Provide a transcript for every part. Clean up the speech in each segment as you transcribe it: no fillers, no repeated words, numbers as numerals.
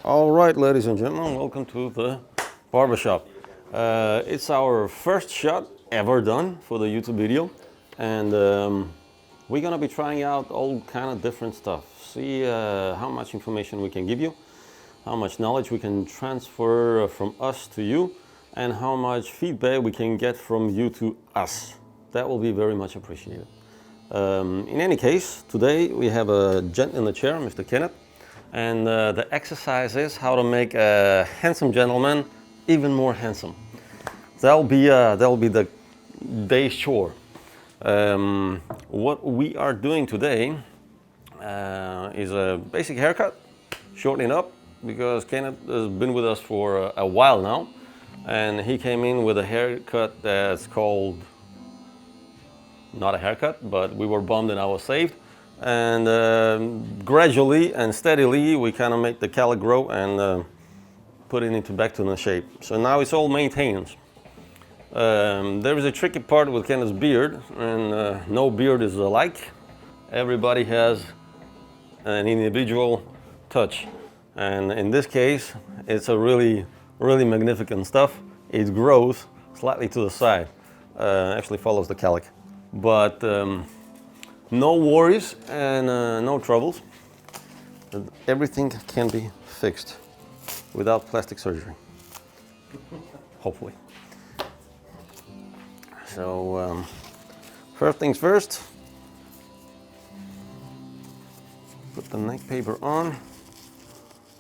All right, ladies and gentlemen, welcome to the Barbershop. It's our first shot ever done for the YouTube video, and we're gonna be trying out all kind of different stuff. See how much information we can give you, how much knowledge we can transfer from us to you, and how much feedback we can get from you to us. That will be very much appreciated. In any case, today we have a gent in the chair, Mr. Kenneth. And the exercise is how to make a handsome gentleman even more handsome. That'll be the day's chore. What we are doing today is a basic haircut, shortening up, because Kenneth has been with us for a while now, and he came in with a haircut that's called, not a haircut, but we were bummed and I was saved. And gradually and steadily we kind of make the calic grow and put it into back to the shape. So now it's all maintenance. There is a tricky part with Kenneth's beard, and no beard is alike. Everybody has an individual touch, and in this case it's a really magnificent stuff. It grows slightly to the side, actually follows the calic, but no worries and no troubles. Everything can be fixed without plastic surgery, hopefully. So first things first, put the neck paper on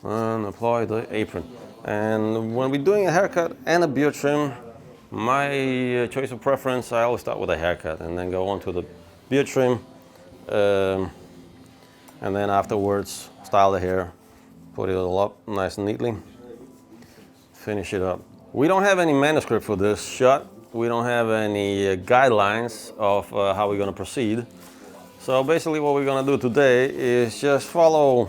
and apply the apron. And when we're doing a haircut and a beard trim, my choice of preference, I always start with a haircut and then go on to the beard trim. And then afterwards style the hair, put it all up nice and neatly, finish it up. We don't have any manuscript for this shot. We don't have any guidelines of how we're going to proceed. So basically what we're going to do today is just follow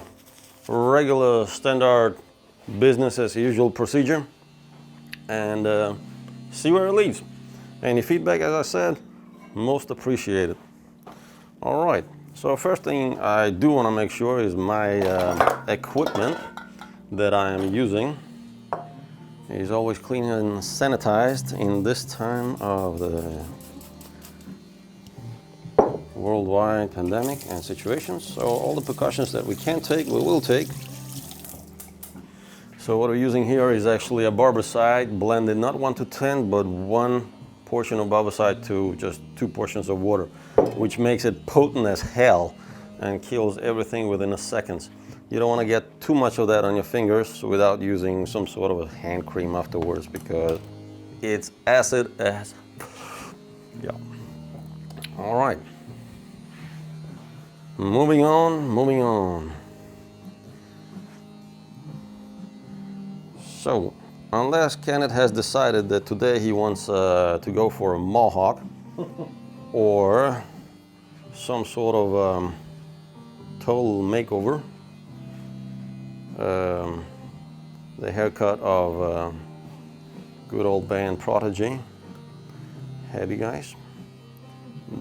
regular standard business as usual procedure and see where it leads. Any feedback, as I said, most appreciated. All right, so first thing I do want to make sure is my equipment that I am using is always clean and sanitized in this time of the worldwide pandemic and situations. So all the precautions that we can take, we will take. So what we're using here is actually a Barbershop blended, not 1:10, but one portion of Barbershop to just 2 portions of water, which makes it potent as hell and kills everything within a second. You don't want to get too much of that on your fingers without using some sort of a hand cream afterwards, because it's acid as yeah. All right, moving on. So unless Kenneth has decided that today he wants to go for a mohawk or some sort of total makeover, the haircut of good old band Prodigy, heavy guys,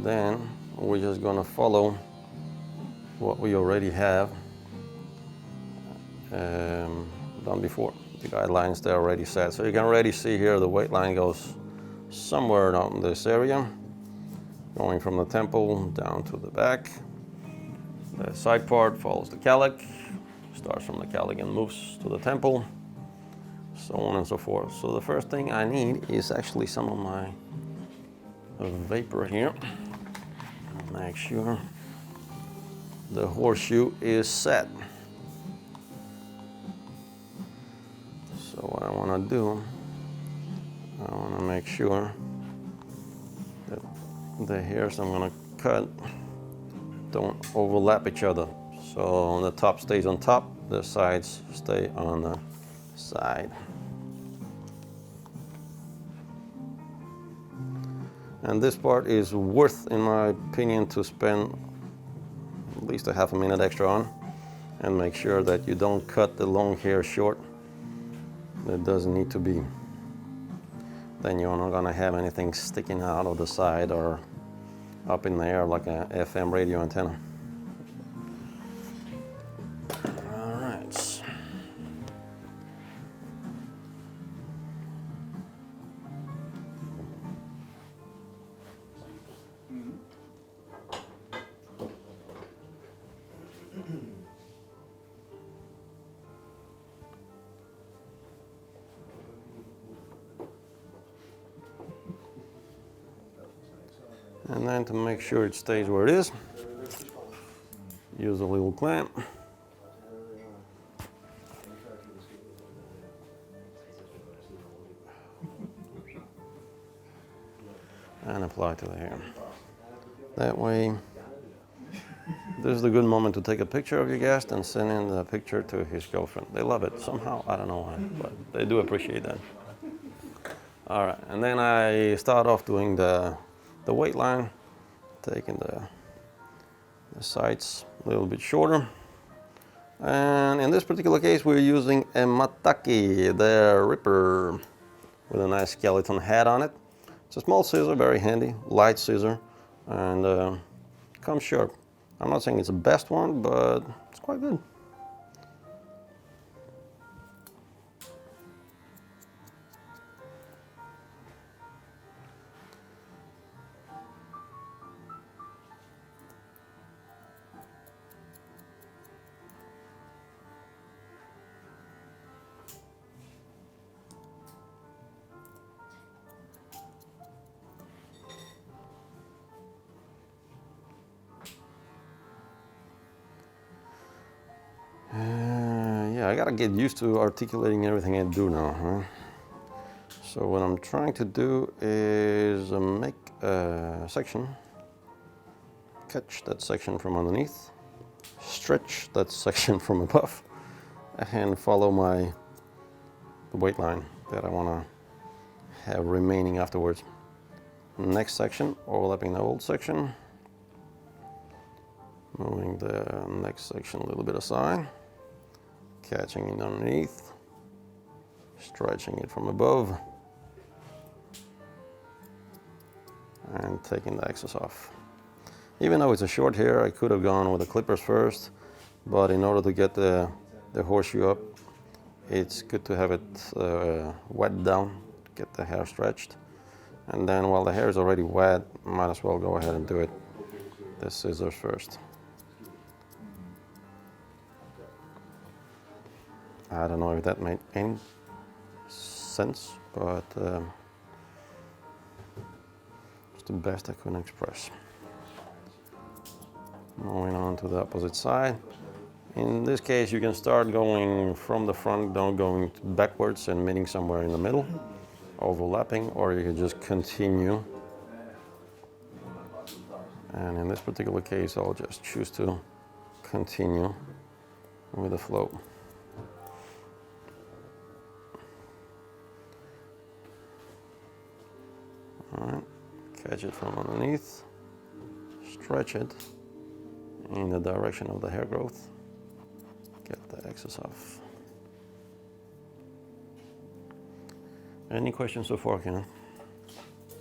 then we're just gonna follow what we already have done before. The guidelines, they're already set. So you can already see here the weight line goes somewhere down in this area, going from the temple down to the back. The side part follows the calic, starts from the calic and moves to the temple, so on and so forth. So the first thing I need is actually some of my vapor here. Make sure the horseshoe is set. So what I want to do, I want to make sure that the hairs I'm going to cut don't overlap each other. So the top stays on top, the sides stay on the side. And this part is worth, in my opinion, to spend at least a half a minute extra on, and make sure that you don't cut the long hair short. That doesn't need to be. Then you're not gonna have anything sticking out of the side or up in the air like a FM radio antenna. All right. And then to make sure it stays where it is, use a little clamp. And apply to the hair. That way, this is the good moment to take a picture of your guest and send in the picture to his girlfriend. They love it somehow, I don't know why, but they do appreciate that. All right, and then I start off doing the weight line, taking the sides a little bit shorter. And in this particular case, we're using a Mataki, the Ripper, with a nice skeleton head on it. It's a small scissor, very handy, light scissor, and comes sharp. I'm not saying it's the best one, but it's quite good. Yeah, I gotta get used to articulating everything I do now, huh? So what I'm trying to do is make a section, catch that section from underneath, stretch that section from above, and follow the weight line that I want to have remaining afterwards. Next section, overlapping the old section, moving the next section a little bit aside, catching it underneath, stretching it from above, and taking the excess off. Even though it's a short hair, I could have gone with the clippers first, but in order to get the horseshoe up, it's good to have it wet down, get the hair stretched. And then while the hair is already wet, might as well go ahead and do it the scissors first. I don't know if that made any sense, but it's the best I can express. Moving on to the opposite side. In this case, you can start going from the front, don't going backwards and meeting somewhere in the middle, overlapping, or you can just continue. And in this particular case, I'll just choose to continue with the flow. All right, catch it from underneath, stretch it in the direction of the hair growth, get the excess off. Any questions so far, Kenneth?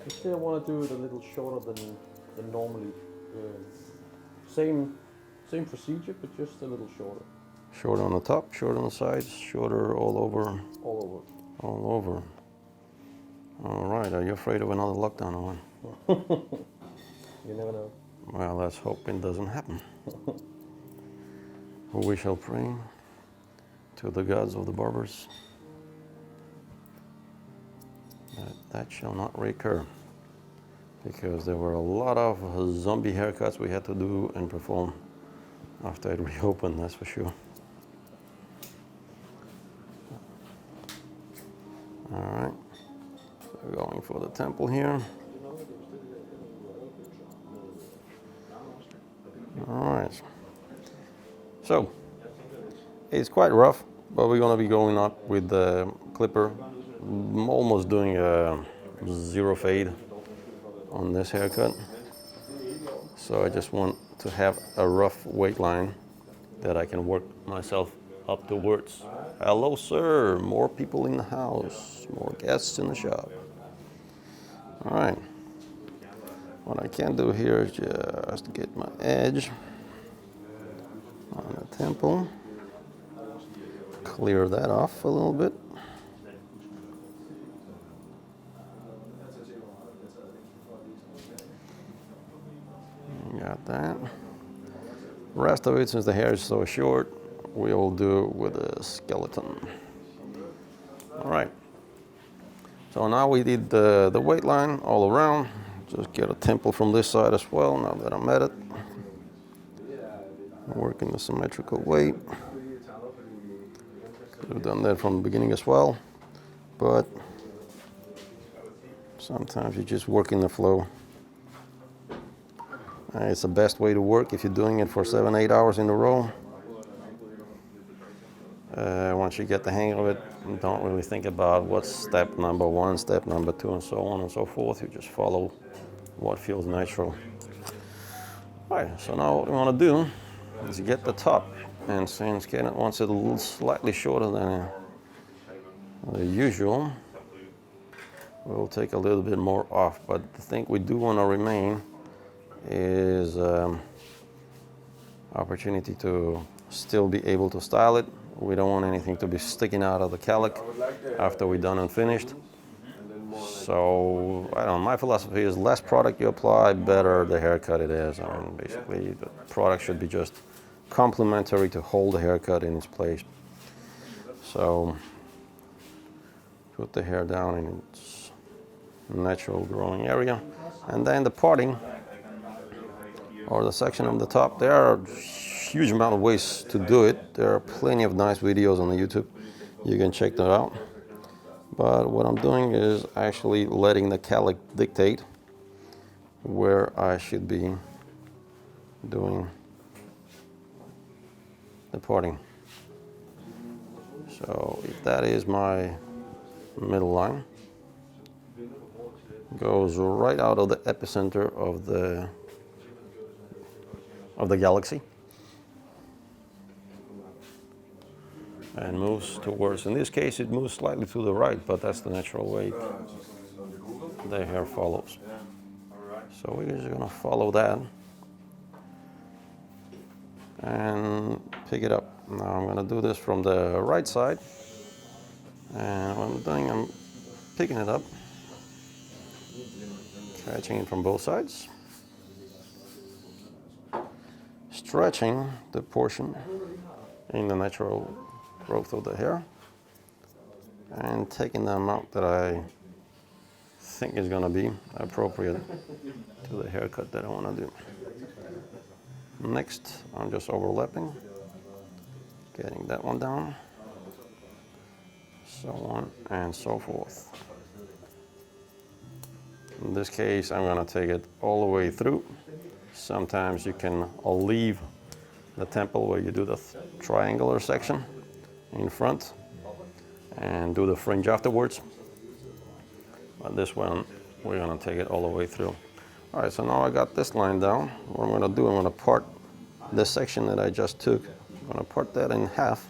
I still want to do it a little shorter than normally. Same procedure, but just a little shorter. Shorter on the top, shorter on the sides, shorter all over? All over. All over. All right, are you afraid of another lockdown or what? You never know. Well, let's hope it doesn't happen. We shall pray to the gods of the barbers that shall not recur, because there were a lot of zombie haircuts we had to do and perform after it reopened, that's for sure. All right, so going for the temple here. All right, so it's quite rough, but we're going to be going up with the clipper. I'm almost doing a zero fade on this haircut, so I just want to have a rough weight line that I can work myself up towards. Hello, sir. More people in the house, more guests in the shop. All right. What I can do here is just get my edge on the temple, clear that off a little bit. Got that. The rest of it, since the hair is so short, we'll do it with a skeleton. All right. So now we did the weight line all around. Just get a temple from this side as well, now that I'm at it. Work in a symmetrical way. Could have done that from the beginning as well, but sometimes you just work in the flow. It's the best way to work if you're doing it for 7-8 hours in a row. Once you get the hang of it, you don't really think about what's step number 1, step number 2, and so on and so forth. You just follow what feels natural. All right, so now what we want to do is get the top, and since Kenneth wants it a little slightly shorter than the usual, we'll take a little bit more off. But the thing we do want to remain is opportunity to still be able to style it. We don't want anything to be sticking out of the calic after we're done and finished. So I don't know, my philosophy is less product you apply, better the haircut it is. I mean, basically the product should be just complementary to hold the haircut in its place. So put the hair down in its natural growing area, and then the parting or the section on the top, there are a huge amount of ways to do it. There are plenty of nice videos on the YouTube. You can check them out. But what I'm doing is actually letting the calic dictate where I should be doing the parting. So if that is my middle line, goes right out of the epicenter of the galaxy and moves towards, in this case it moves slightly to the right, but that's the natural way the hair follows. So we're just going to follow that and pick it up. Now I'm going to do this from the right side, and what I'm doing, I'm picking it up, catching it from both sides, stretching the portion in the natural growth of the hair, and taking the amount that I think is going to be appropriate to the haircut that I want to do. Next, I'm just overlapping, getting that one down, so on and so forth. In this case, I'm going to take it all the way through. Sometimes you can leave the temple where you do the triangular section in front and do the fringe afterwards. But this one, we're going to take it all the way through. All right, so now I got this line down. What I'm going to do, I'm going to part this section that I just took. I'm going to part that in half.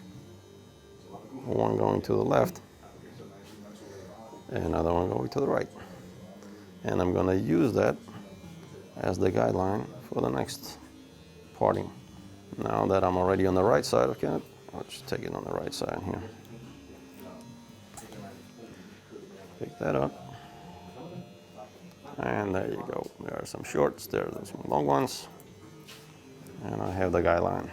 One going to the left, and another one going to the right. And I'm going to use that as the guideline for the next parting. Now that I'm already on the right side of it, I'll just take it on the right side here. Pick that up. And there you go. There are some shorts, there are some long ones. And I have the guideline.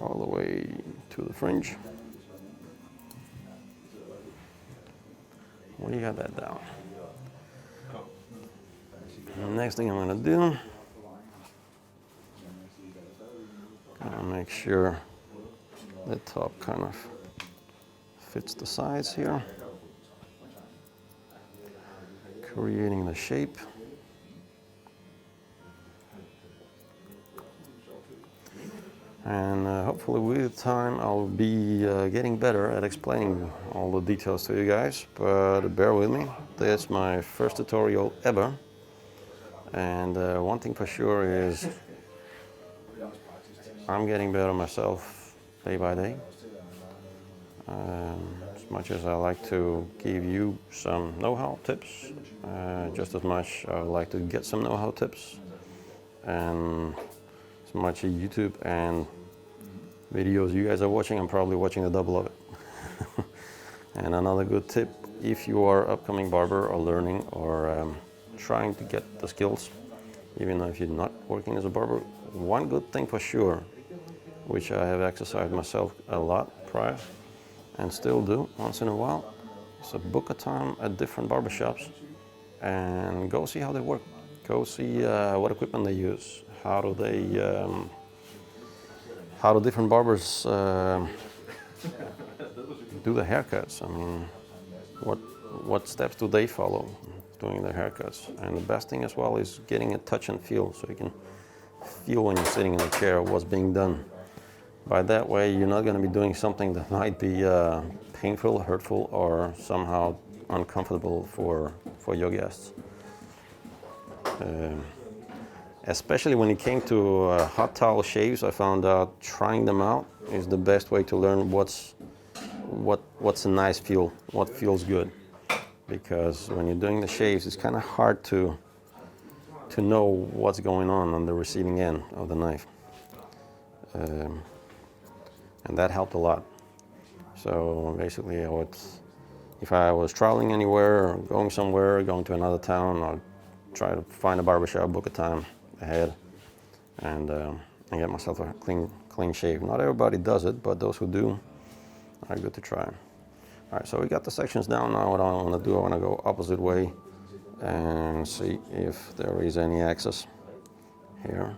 All the way to the fringe. Well, you got that down. And the next thing I'm going to do, I'll make sure the top kind of fits the sides here, creating the shape. And hopefully with time I'll be getting better at explaining all the details to you guys, but bear with me. That's my first tutorial ever, and one thing for sure is I'm getting better myself day by day. As much as I like to give you some know-how tips, just as much I would like to get some know-how tips, and as much as YouTube and videos you guys are watching, I'm probably watching the double of it. And another good tip, if you are upcoming barber or learning or trying to get the skills, even though if you're not working as a barber, one good thing for sure which I have exercised myself a lot prior and still do once in a while. So book a time at different barbershops and go see how they work. Go see what equipment they use. How do different barbers do the haircuts? I mean, what steps do they follow doing their haircuts? And the best thing as well is getting a touch and feel, so you can feel when you're sitting in the chair what's being done. By that way, you're not going to be doing something that might be painful, hurtful, or somehow uncomfortable for your guests. Especially when it came to hot towel shaves, I found out trying them out is the best way to learn what's a nice feel, what feels good. Because when you're doing the shaves, it's kind of hard to know what's going on the receiving end of the knife. And that helped a lot. So basically, if I was traveling anywhere, or going somewhere, going to another town, I'd try to find a barbershop, book a time ahead, and get myself a clean shave. Not everybody does it, but those who do are good to try. All right, so we got the sections down. Now what I want to do, I want to go opposite way and see if there is any excess here.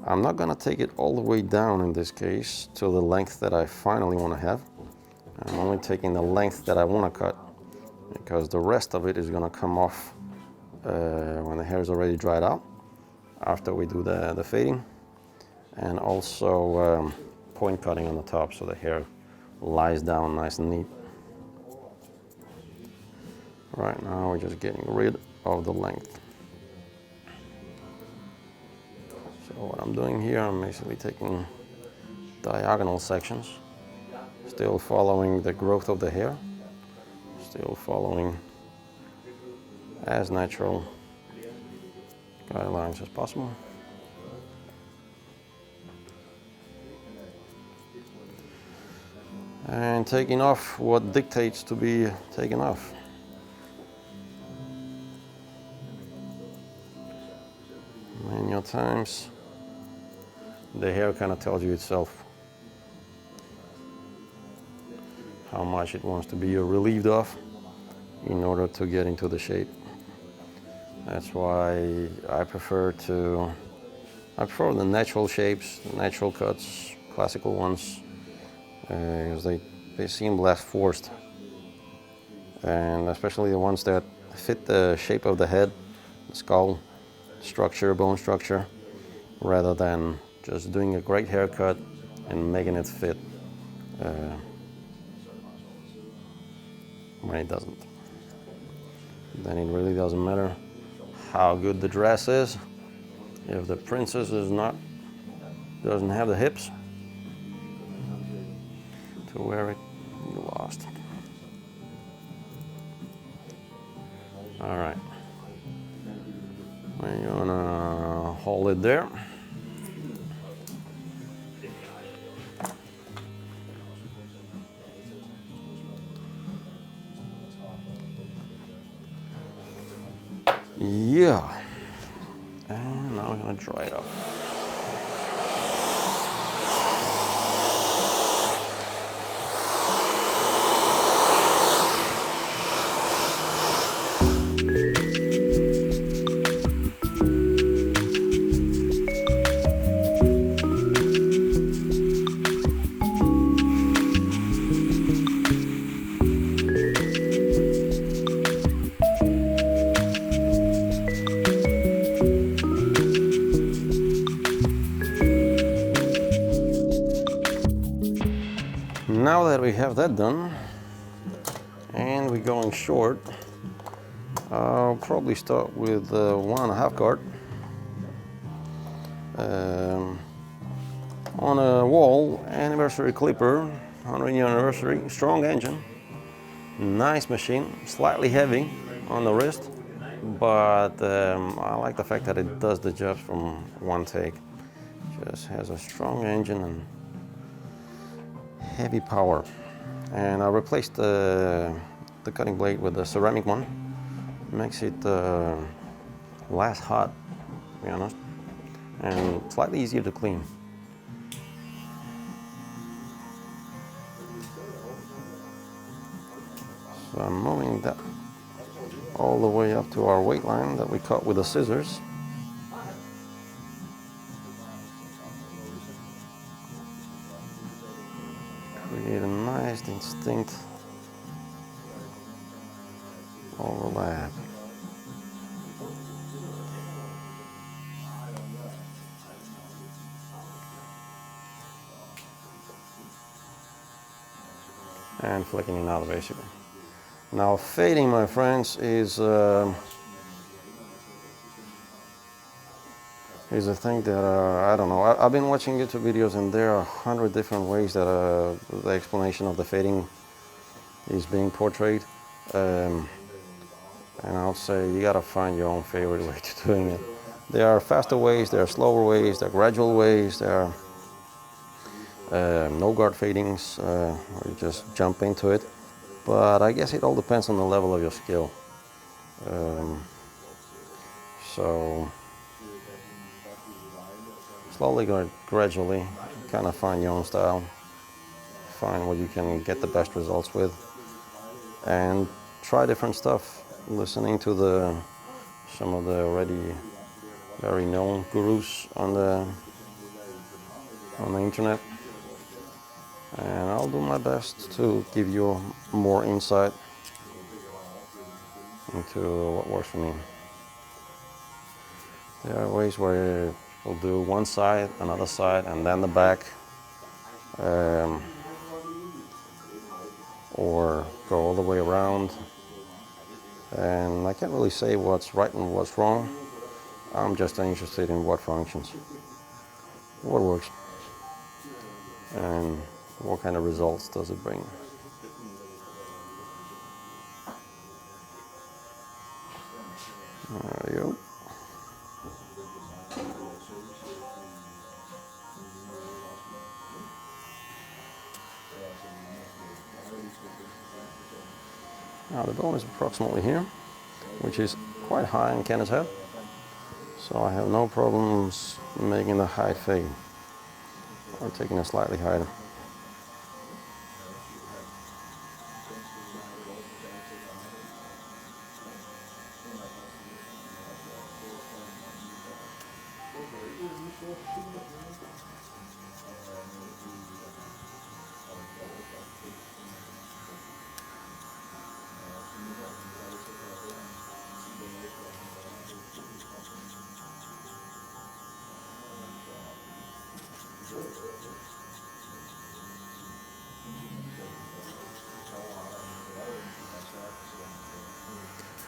I'm not going to take it all the way down in this case to the length that I finally want to have. I'm only taking the length that I want to cut, because the rest of it is going to come off when the hair is already dried out, after we do the fading, and also point cutting on the top so the hair lies down nice and neat. Right now we're just getting rid of the length. So what I'm doing here, I'm basically taking diagonal sections, still following the growth of the hair, still following as natural guidelines as possible. And taking off what dictates to be taken off. Many times the hair kind of tells you itself how much it wants to be relieved of in order to get into the shape. That's why I prefer the natural shapes, natural cuts, classical ones, because they seem less forced, and especially the ones that fit the shape of the head, the skull structure, bone structure, rather than just doing a great haircut and making it fit when it doesn't. Then it really doesn't matter how good the dress is. If the princess doesn't have the hips to wear it, you lost. All right, we're gonna hold it there. Yeah, and now we're gonna dry it up. Now that we have that done, and we're going short, I'll probably start with 1.5 card. On a wall, anniversary clipper, 100-year anniversary, strong engine, nice machine, slightly heavy on the wrist, but I like the fact that it does the job from one take. Just has a strong engine and heavy power. And I replaced the cutting blade with a ceramic one. Makes it less hot, to be honest. and slightly easier to clean. So I'm moving that all the way up to our weight line that we cut with the scissors. Create a nice distinct overlap. And flicking it out basically. Now fading, my friends, is a thing that I don't know. I've been watching YouTube videos, and there are 100 different ways that the explanation of the fading is being portrayed. And I'll say you gotta find your own favorite way to doing it. There are faster ways, there are slower ways, there are gradual ways, there are no guard fadings, where you just jump into it. But I guess it all depends on the level of your skill. So slowly, gradually, kind of find your own style, find what you can get the best results with, and try different stuff. Listening to some of the already very known gurus on the internet, and I'll do my best to give you more insight into what works for me. There are ways where we'll do one side, another side, and then the back, or go all the way around. And I can't really say what's right and what's wrong. I'm just interested in what functions, what works, and what kind of results does it bring. There we go. Now the bone is approximately here, which is quite high in Kenneth's head, so I have no problems making the height fade or taking it slightly higher.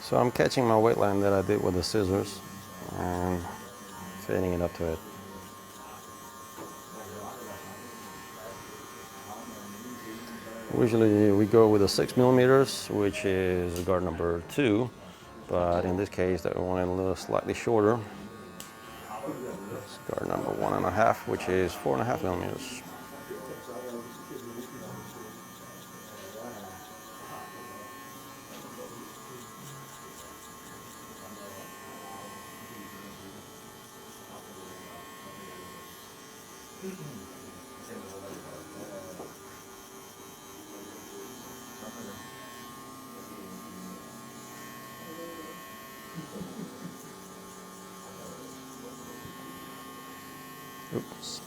So I'm catching my weight line that I did with the scissors and fading it up to it. Usually we go with a 6mm, which is guard number 2, but in this case that one a little slightly shorter. It's guard number 1.5, which is 4.5mm. Oops.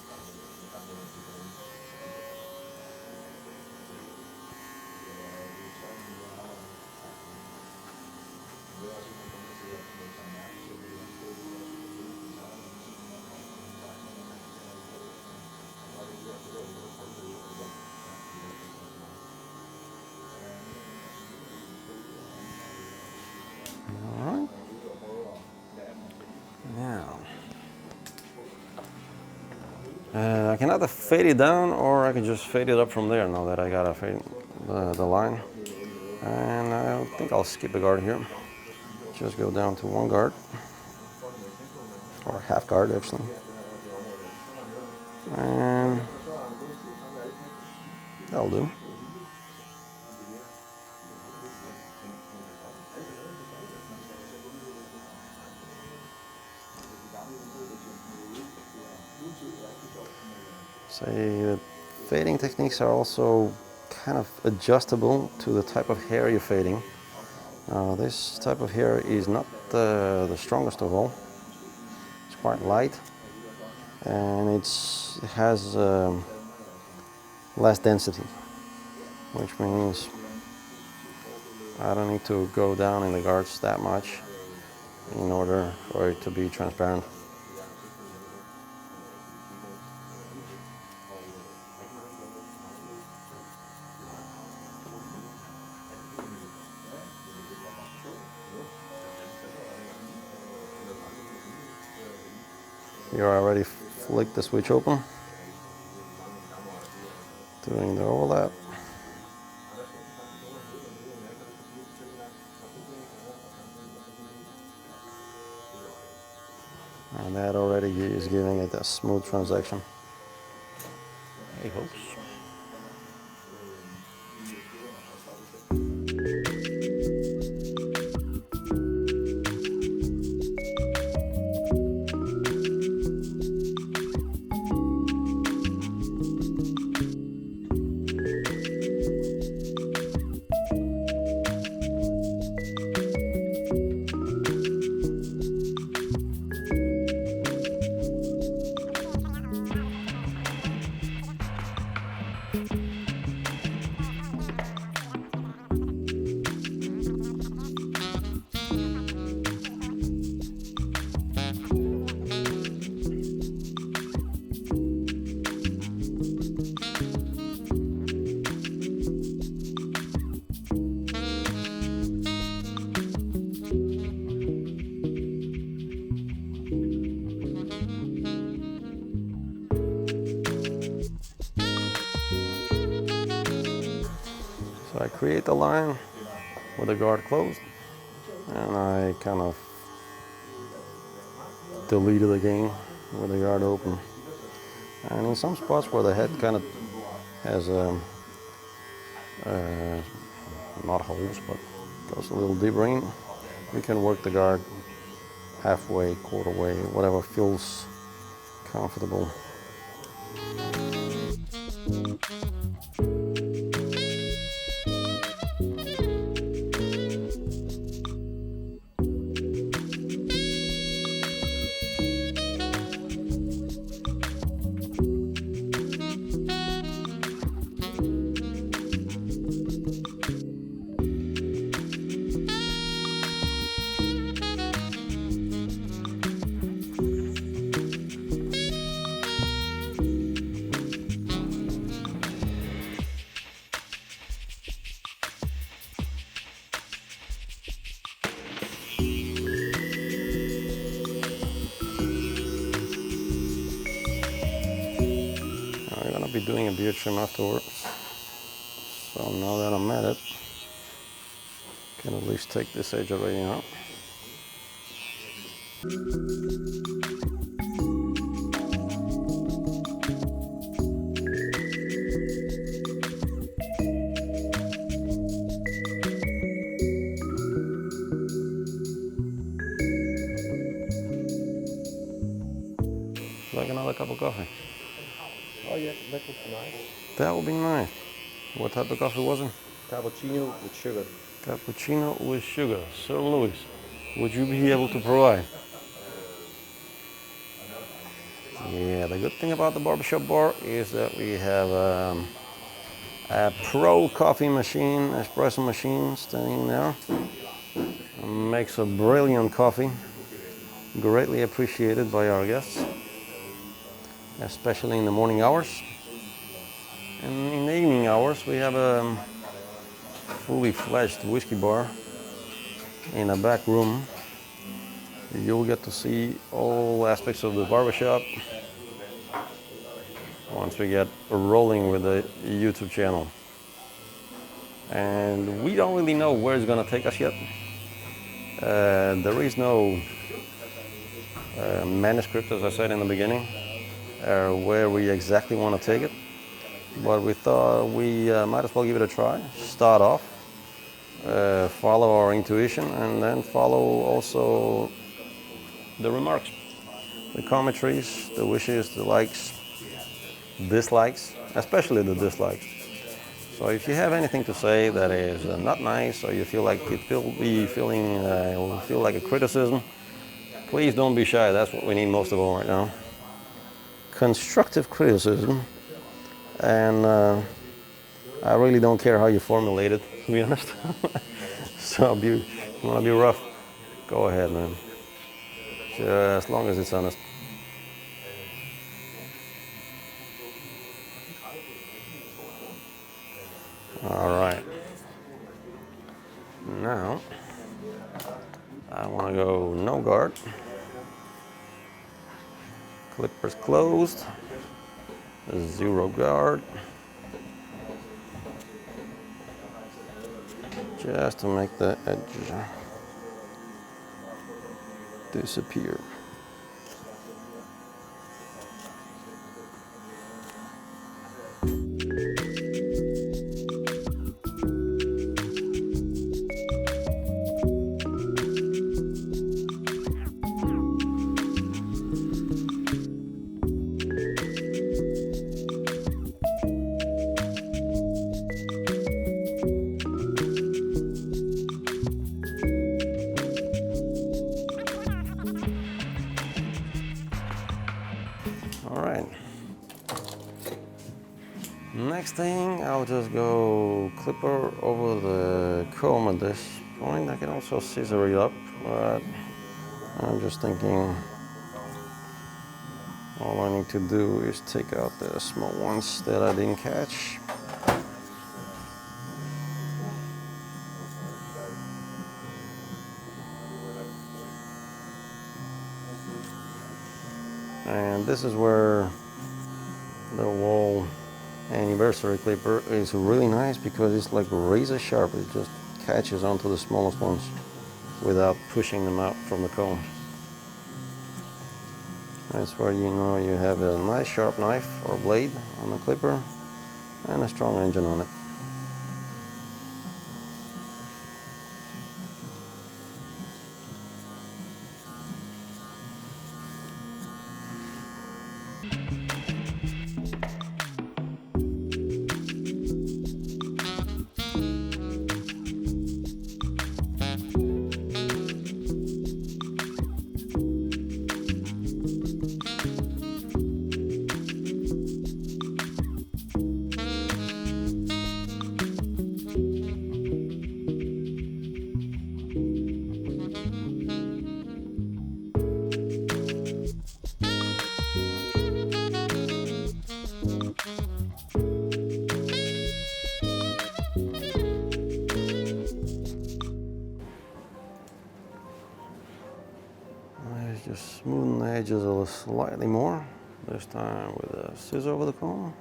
All right. Now, I can either fade it down or I can just fade it up from there now that I got to fade the line. And I think I'll skip a guard here. Just go down to one guard, or half guard actually. And that'll do. Say the fading techniques are also kind of adjustable to the type of hair you're fading. This type of hair is not the strongest of all. It's quite light, and it has less density, which means I don't need to go down in the guards that much in order for it to be transparent. You already flicked the switch open, doing the overlap. And that already is giving it a smooth transaction. Hey folks. So I create the line with the guard closed, and I kind of delete it again with the guard open. And in some spots where the head kind of has not holes, but goes a little deeper in, we can work the guard halfway, quarter way, whatever feels comfortable. I'm gonna be doing a beard trim afterwards, so now that I'm at it, I can at least take this edge already out. Like another cup of coffee. Oh yeah, that would be nice. That would be nice. What type of coffee was it? Cappuccino with sugar. Cappuccino with sugar. Sir Louis, would you be able to provide? Yeah, the good thing about the Barbershop bar is that we have a pro coffee machine, espresso machine standing there. Makes a brilliant coffee, greatly appreciated by our guests, especially in the morning hours. And in the evening hours, we have a fully fledged whiskey bar in a back room. You'll get to see all aspects of the barbershop once we get rolling with the YouTube channel. And we don't really know where it's going to take us yet. There is no manuscript, as I said in the beginning, where we exactly want to take it. But we thought we might as well give it a try. Start off, follow our intuition, and then follow also the remarks, the commentaries, the wishes, the likes, dislikes, especially the dislikes. So if you have anything to say that is not nice, or you feel like it will feel like a criticism, please don't be shy. That's what we need most of all right now. Constructive criticism, and I really don't care how you formulate it, to be honest. So if you want to be rough, go ahead, man. Just as long as it's honest. All right. Now, I want to go no guard. Clippers closed. 0 guard. Just to make the edge disappear. All right. Next thing, I'll just go clipper over the comb at this point. I can also scissor it up, but I'm just thinking all I need to do is take out the small ones that I didn't catch. And this is where the wall anniversary clipper is really nice, because it's like razor sharp. It just catches onto the smallest ones without pushing them out from the comb. That's where you know you have a nice sharp knife or blade on the clipper and a strong engine on it. Just smoothen the edges a little slightly more, this time with a scissor over the comb.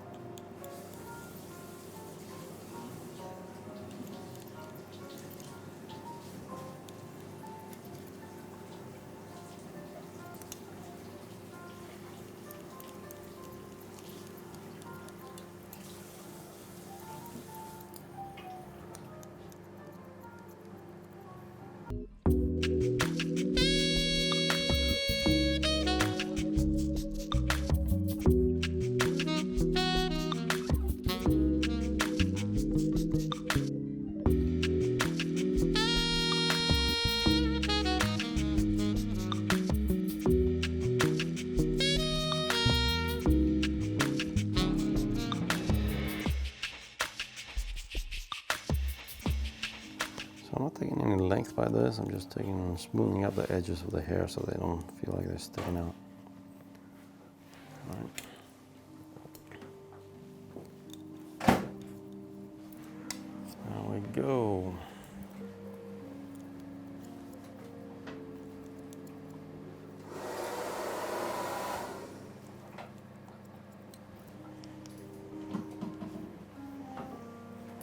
I'm not taking any length by this, I'm just smoothing out the edges of the hair so they don't feel like they're sticking out. All right. There we go.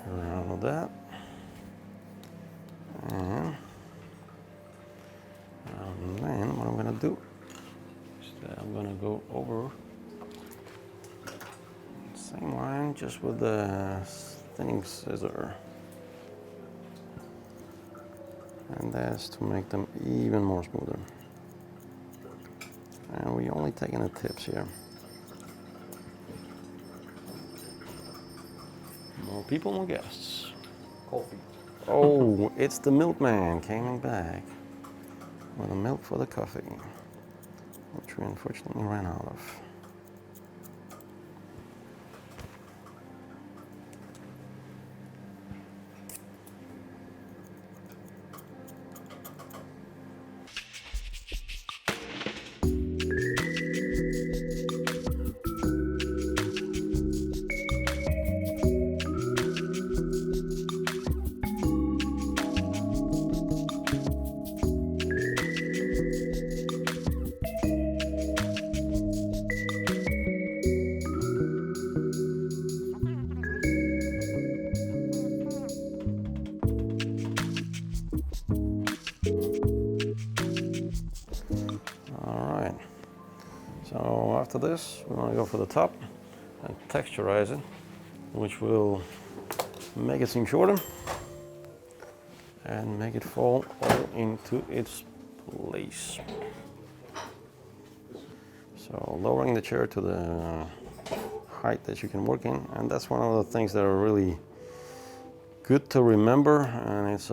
Around with that. And then what I'm going to do is that I'm going to go over the same line just with the thinning scissor. And that's to make them even more smoother. And we're only taking the tips here. More people, more guests. Coffee. Oh, it's the milkman coming back with the milk for the coffee, which we unfortunately ran out of. Alright, so after this we want to go for the top and texturize it, which will make it seem shorter and make it fall all into its place. So lowering the chair to the height that you can work in, and that's one of the things that are really good to remember, and it's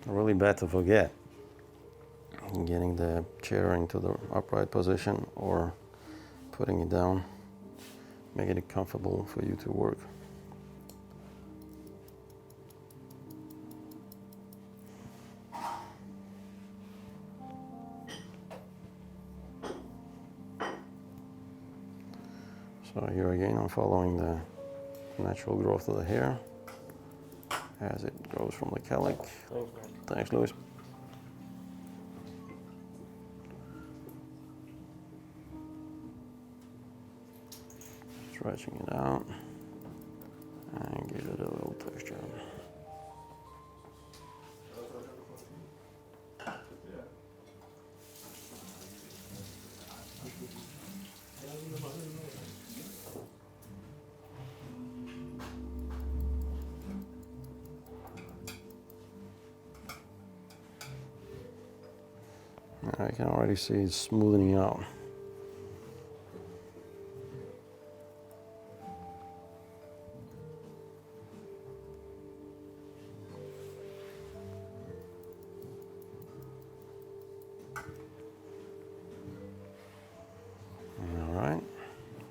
really bad to forget. Getting the chair into the upright position or putting it down, making it comfortable for you to work. So here again, I'm following the natural growth of the hair as it goes from the calic. Thanks, Louis. Stretching it out and give it a little texture. I can already see it smoothing out. Alright,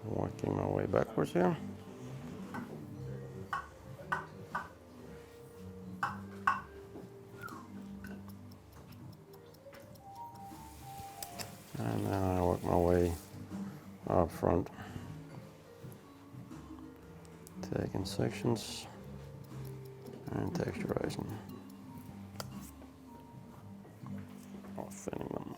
working my way backwards here. And then I work my way up front, taking sections and texturizing, or thinning them.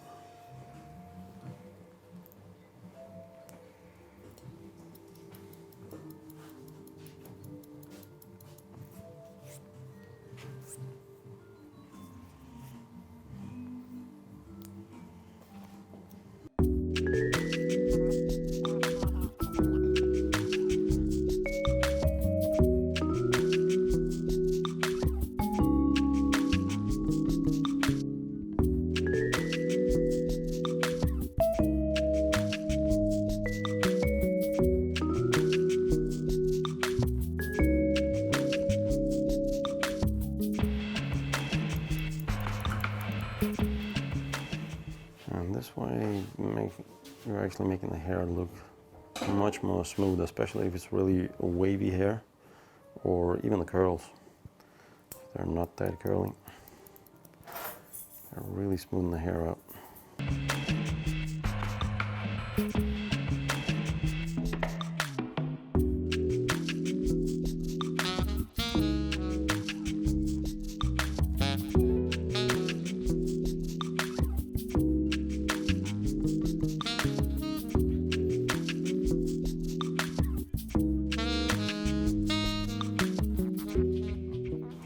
And this way, you're actually making the hair look much more smooth, especially if it's really wavy hair, or even the curls. If they're not that curly, they're really smoothing the hair up.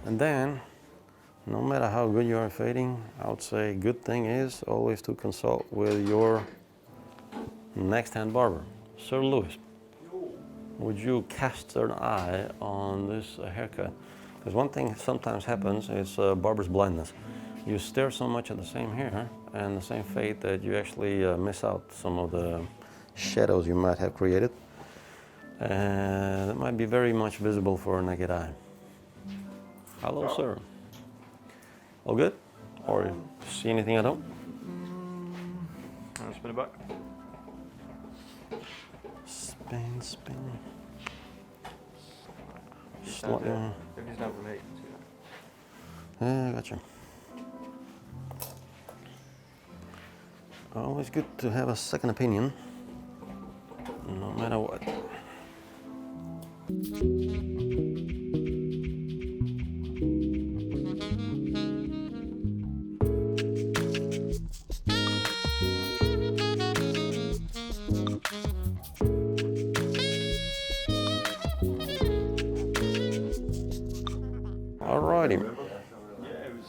And then, no matter how good you are fading, I would say a good thing is always to consult with your next hand barber. Sir Louis, would you cast an eye on this haircut? Because one thing sometimes happens is barber's blindness. You stare so much at the same hair and the same fade that you actually miss out some of the shadows you might have created. That might be very much visible for a naked eye. Hello, sir. All good? Or see anything I don't? I'll spin it back. Spin, spin. If it's Slightly. down from 8. Yeah, gotcha. Always good to have a second opinion, no matter what. Alrighty. Yeah, it was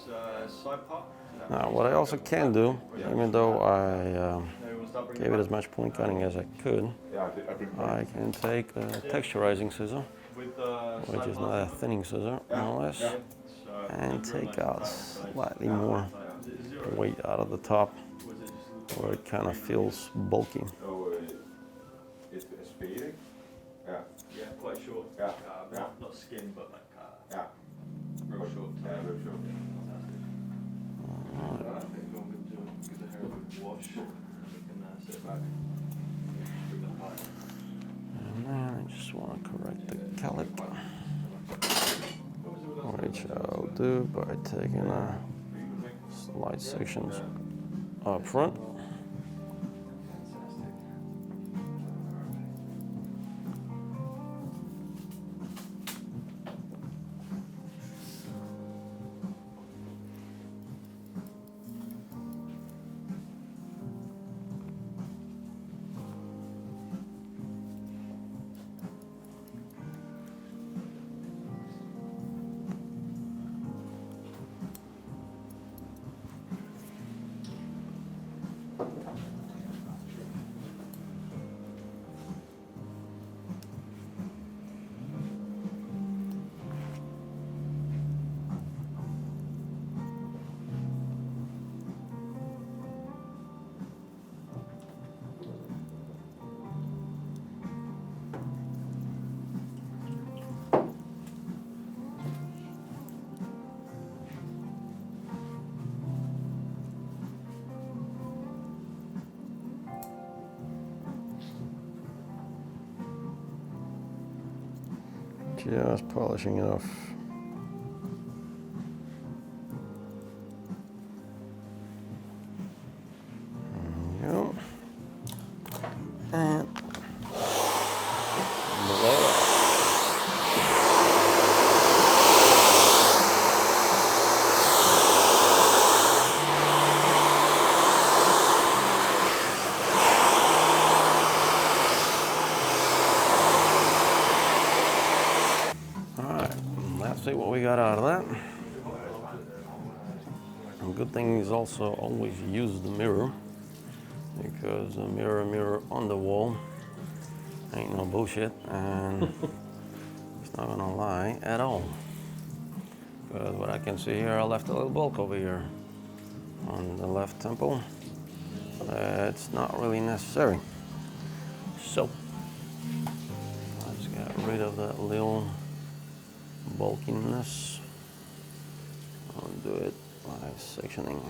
side part. Now, what I also can do, even though I gave it as much point cutting as I could, I can take a texturizing scissor, which is not a thinning scissor, more or less, and take out slightly more weight out of the top, where it kind of feels bulky. It's fading. Yeah. Yeah, quite short. Yeah. Not skin, but like Yeah. real short. Yeah, very short. I think I'm going to give the hair a good wash. We can sit back. Bring the pie. And then I just want to correct the calic, which I'll do by taking slight sections up front. Just polishing it off. There we go. And blow it. Let's see what we got out of that. A good thing is also always use the mirror, because a mirror on the wall ain't no bullshit, and it's not gonna lie at all. Because what I can see here, I left a little bulk over here on the left temple. It's not really necessary. So let's get rid of that little bulkiness. I'll do it by sectioning.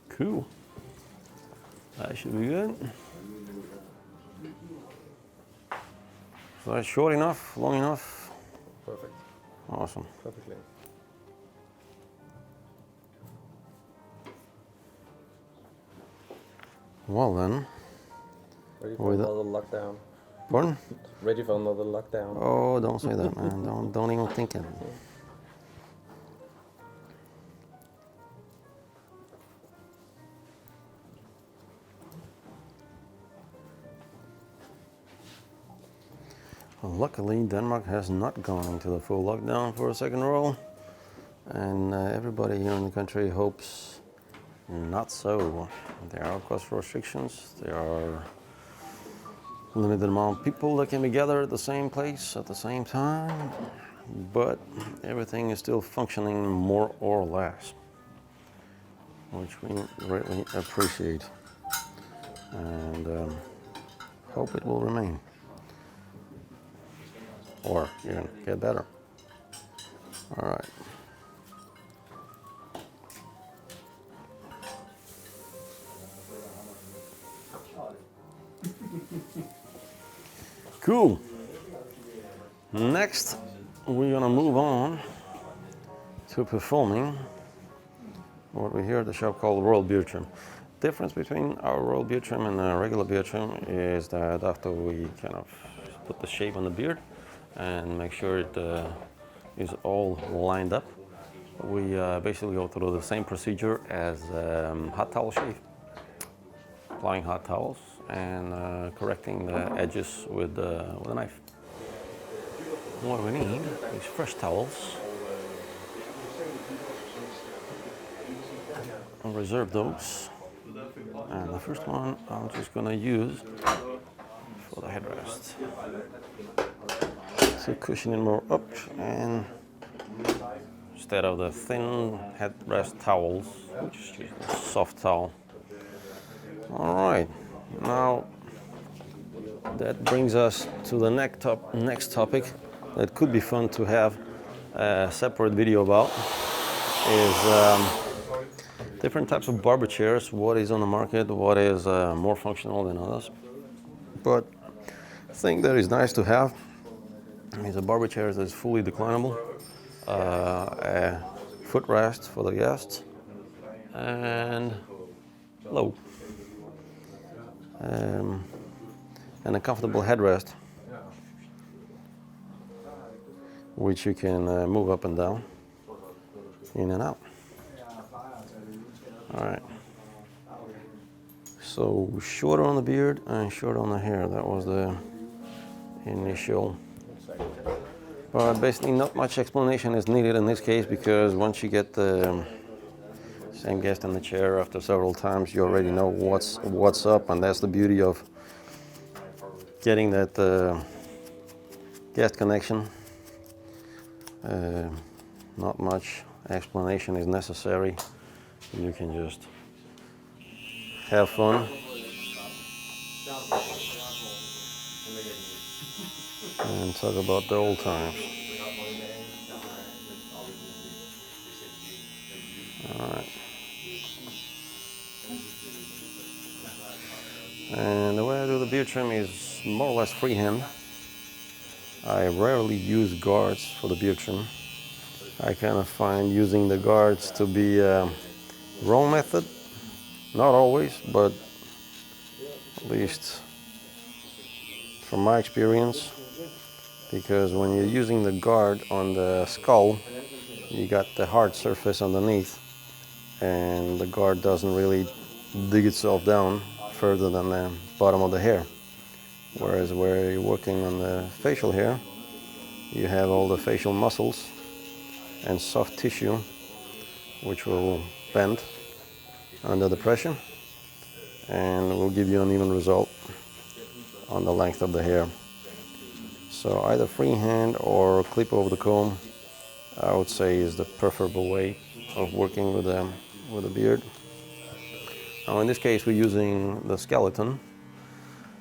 Cool. That should be good. So that's short enough, long enough? Perfect. Awesome. Perfectly. Well then, Ready for With it. another lockdown. pardon? Ready for another lockdown. Oh, don't say that, man. Don't even think it. Well, luckily, Denmark has not gone into the full lockdown for a second roll, and everybody here in the country hopes not so. There are cost restrictions. There are limited amount of people that can be gathered at the same place at the same time, but everything is still functioning more or less, which we greatly appreciate and hope it will remain or even get better. All right. Cool. Next, we're gonna move on to performing what we here at the shop call royal beard trim. Difference between our royal beard trim and a regular beard trim is that after we kind of put the shape on the beard and make sure it is all lined up, we basically go through the same procedure as hot towel shave. Applying hot towels and correcting the edges with a knife. What we need is fresh towels. I'll reserve those. And the first one I'm just gonna use for the headrest. To cushion it more up, and instead of the thin headrest towels, we just use a soft towel. All right, now that brings us to the next topic that could be fun to have a separate video about is different types of barber chairs, what is on the market, what is more functional than others. But the thing that is nice to have is a barber chair that is fully declinable, a footrest for the guests, and low. And a comfortable headrest, which you can move up and down, in and out. All right. So shorter on the beard and shorter on the hair. That was the initial. But basically, not much explanation is needed in this case, because once you get the same guest in the chair after several times, you already know what's up, and that's the beauty of getting that guest connection. Not much explanation is necessary. You can just have fun and talk about the old times. All right. And the way I do the beard trim is more or less freehand. I rarely use guards for the beard trim. I kind of find using the guards to be a wrong method. Not always, but at least from my experience. Because when you're using the guard on the skull, you got the hard surface underneath, and the guard doesn't really dig itself down further than the bottom of the hair. Whereas where you're working on the facial hair, you have all the facial muscles and soft tissue which will bend under the pressure and will give you an even result on the length of the hair. So either freehand or clip over the comb, I would say, is the preferable way of working with a beard. Now in this case we're using the skeleton,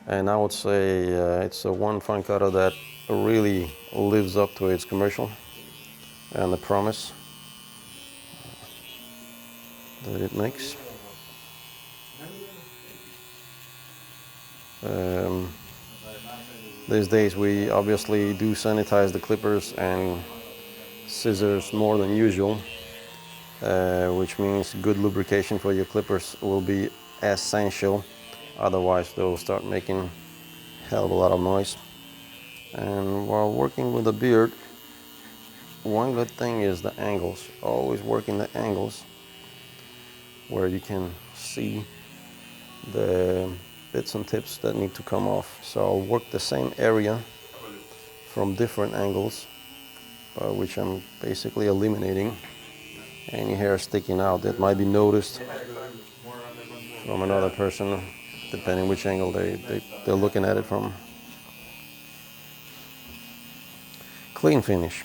and I would say it's a one fine cutter that really lives up to its commercial and the promise that it makes. These days we obviously do sanitize the clippers and scissors more than usual, which means good lubrication for your clippers will be essential. Otherwise they'll start making a hell of a lot of noise. And while working with the beard, one good thing is the angles. Always working the angles where you can see the bits and tips that need to come off. So I'll work the same area from different angles, which I'm basically eliminating any hair sticking out that might be noticed from another person, depending which angle they're looking at it from. Clean finish.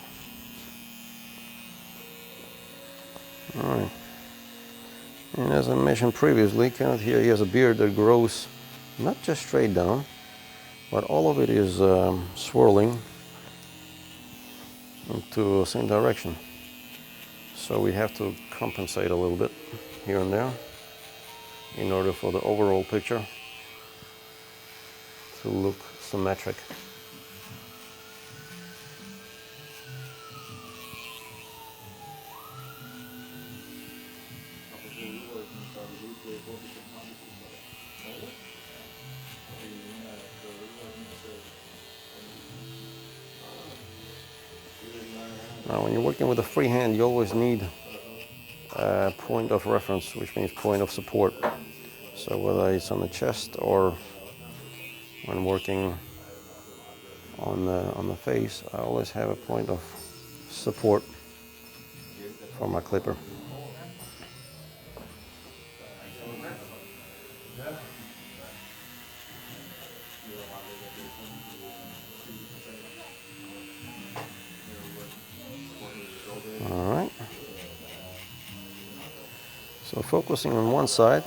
All right. And as I mentioned previously, Kenneth here, he has a beard that grows not just straight down, but all of it is swirling into the same direction. So we have to compensate a little bit here and there in order for the overall picture to look symmetric. Now when you're working with a free hand, you always need a point of reference, which means point of support. So whether it's on the chest or when working on the face, I always have a point of support for my clipper. All right. So focusing on one side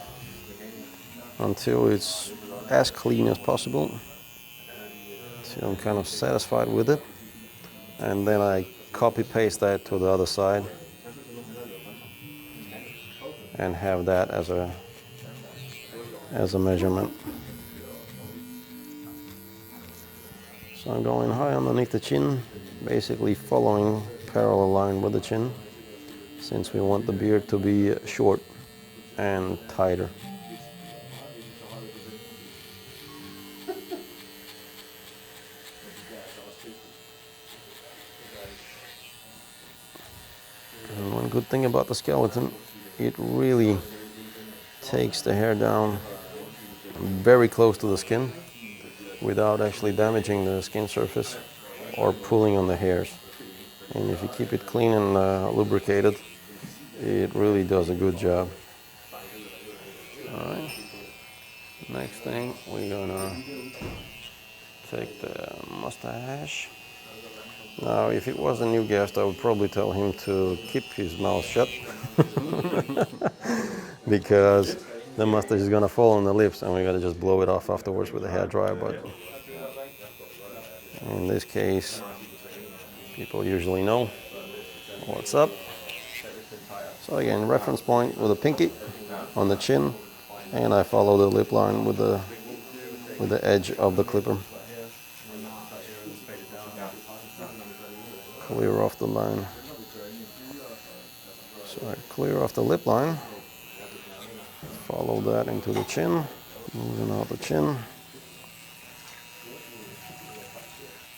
until it's as clean as possible, till I'm kind of satisfied with it, and then I copy paste that to the other side and have that as a measurement. So I'm going high underneath the chin, basically following parallel line with the chin, since we want the beard to be short and tighter. And one good thing about the skeleton, it really takes the hair down very close to the skin without actually damaging the skin surface or pulling on the hairs. And if you keep it clean and lubricated, it really does a good job. All right. Next thing, we're gonna take the mustache. Now, if it was a new guest, I would probably tell him to keep his mouth shut because the mustache is gonna fall on the lips and we gotta just blow it off afterwards with a hair dryer. But in this case, people usually know what's up. So again, reference point with a pinky on the chin, and I follow the lip line with the edge of the clipper. Clear off the line. So I clear off the lip line, follow that into the chin, moving out the chin,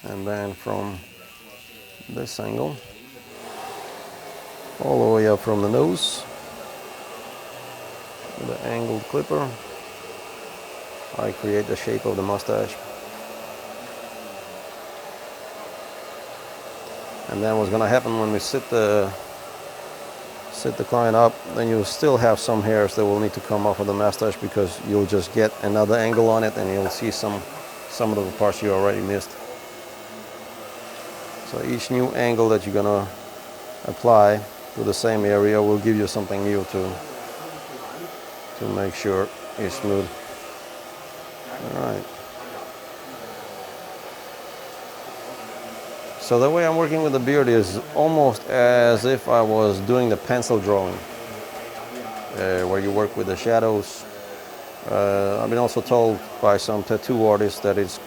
and then from this angle, all the way up from the nose, with the angled clipper, I create the shape of the mustache. And then what's going to happen when we sit the client up, then you'll still have some hairs that will need to come off of the mustache because you'll just get another angle on it and you'll see some of the parts you already missed. So each new angle that you're going to apply to the same area will give you something new to make sure it's smooth. All right. So the way I'm working with the beard is almost as if I was doing the pencil drawing, where you work with the shadows. I've been also told by some tattoo artists that it's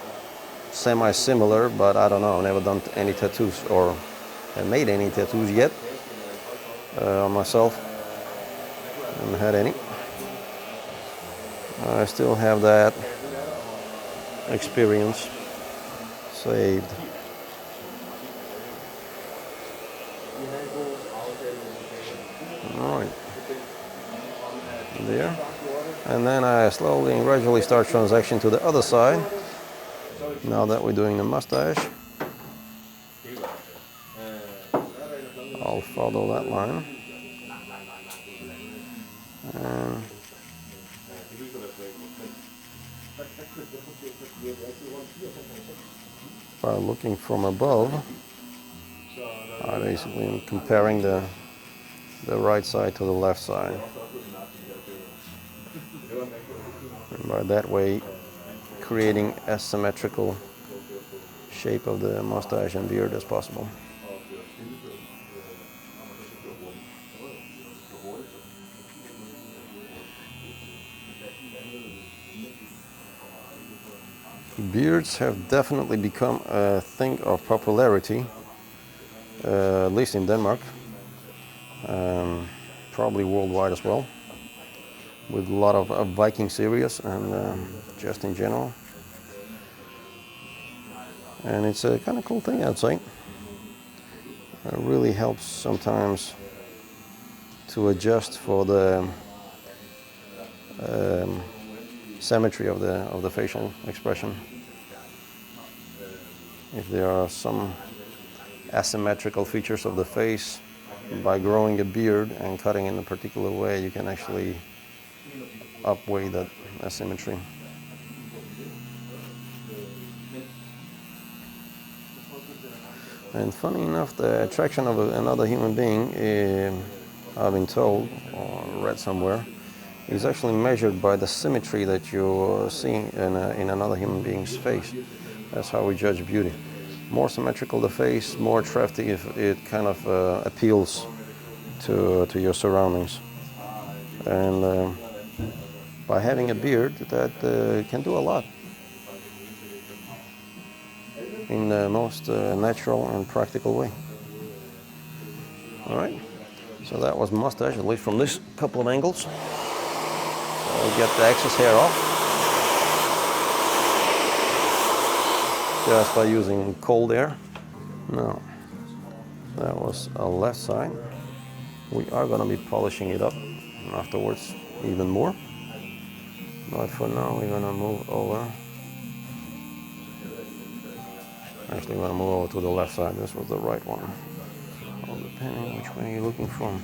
semi-similar, but I don't know. I've never done any tattoos or made any tattoos yet on myself. I haven't had any. I still have that experience saved. All right, there, and then I slowly and gradually start transition to the other side. Now that we're doing the mustache, I'll follow that line and By looking from above, I basically am comparing the right side to the left side. And by that way, creating as symmetrical shape of the mustache and beard as possible. Beards have definitely become a thing of popularity, at least in Denmark, probably worldwide as well, with a lot of Viking series and just in general. And it's a kind of cool thing, I'd say. It really helps sometimes to adjust for the symmetry of the facial expression. If there are some asymmetrical features of the face, by growing a beard and cutting in a particular way, you can actually upweigh that asymmetry. And funny enough, the attraction of another human being, I've been told or read somewhere, is actually measured by the symmetry that you're seeing in another human being's face. That's how we judge beauty. More symmetrical the face, more attractive it kind of appeals to your surroundings. And by having a beard, that can do a lot in the most natural and practical way. All right, so that was mustache, at least from this couple of angles. So I'll get the excess hair off just by using cold air. Now, that was our left side. We are going to be polishing it up afterwards even more. But for now, we're going to move over. Actually, we're going to move over to the left side. This was the right one. All depending which way you're looking from.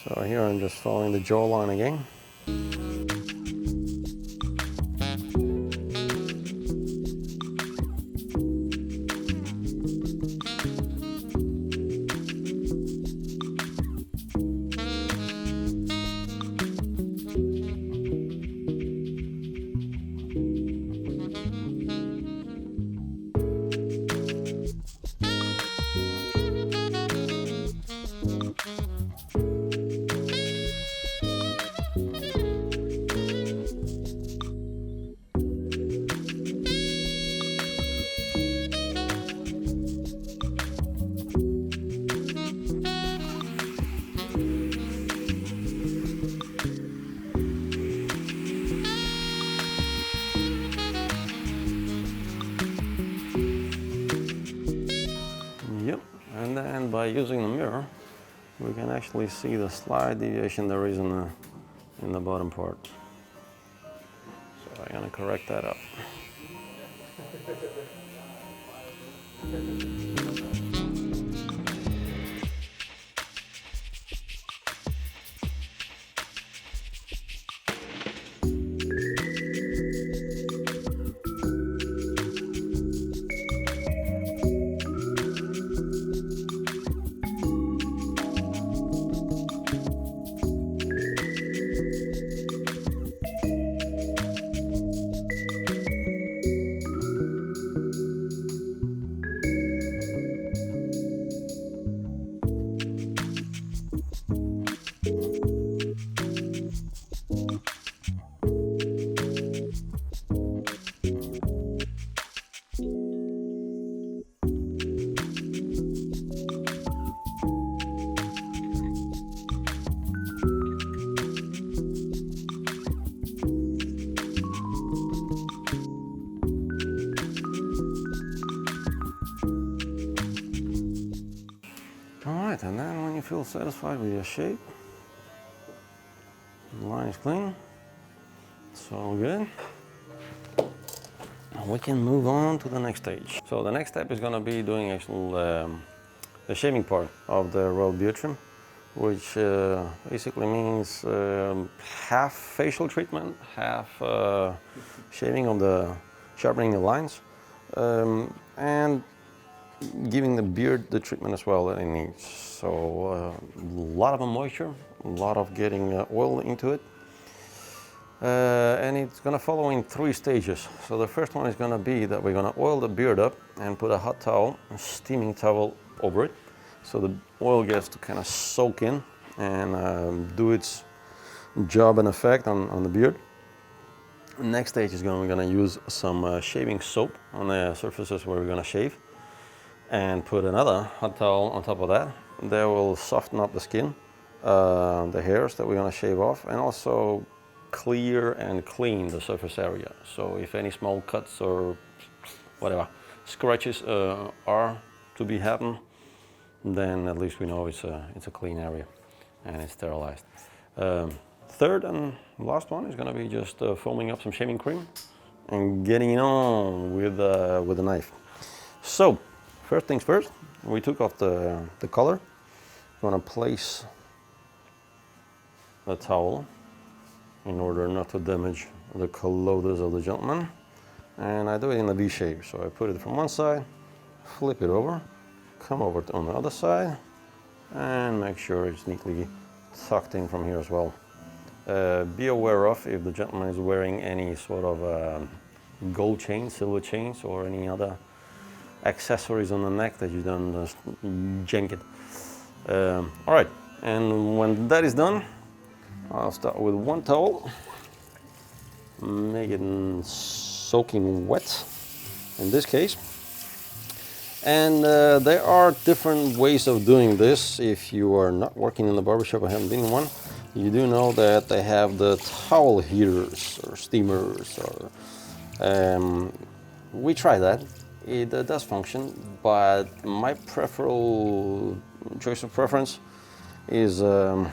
So here I'm just following the jawline again. Yep, and then by using the mirror, we can actually see the slight deviation there is in the bottom part. So I'm gonna correct that up. right, and then when you feel satisfied with your shape, the line is clean, it's all good. We can move on to the next stage. So the next step is going to be doing actual the shaving part of the rolled beard trim, which basically means half facial treatment, half shaving of the sharpening the lines, and giving the beard the treatment as well that it needs. So a lot of moisture, a lot of getting oil into it. And it's going to follow in 3 stages. So the first one is going to be that we're going to oil the beard up and put a hot towel, a steaming towel over it, so the oil gets to kind of soak in and do its job and effect on the beard. Next stage is we're going to use some shaving soap on the surfaces where we're going to shave, and put another hot towel on top of that. That will soften up the skin, the hairs that we're going to shave off, and also clear and clean the surface area. So if any small cuts or whatever scratches are to be happen, then at least we know it's a clean area and it's sterilized. Third and last one is going to be just foaming up some shaving cream and getting it on with a knife. So first things first, we took off the collar. We're going to place the towel in order not to damage the clothes of the gentleman, and I do it in a V shape. So I put it from one side, flip it over, come over on the other side, and make sure it's neatly tucked in from here as well. Be aware of if the gentleman is wearing any sort of gold chains, silver chains, or any other accessories on the neck that you don't just jank it. All right, and when that is done, I'll start with one towel, make it soaking wet in this case. And there are different ways of doing this. If you are not working in the barbershop or haven't been in one, you do know that they have the towel heaters or steamers. Or we try that. It does function, but my choice of preference is a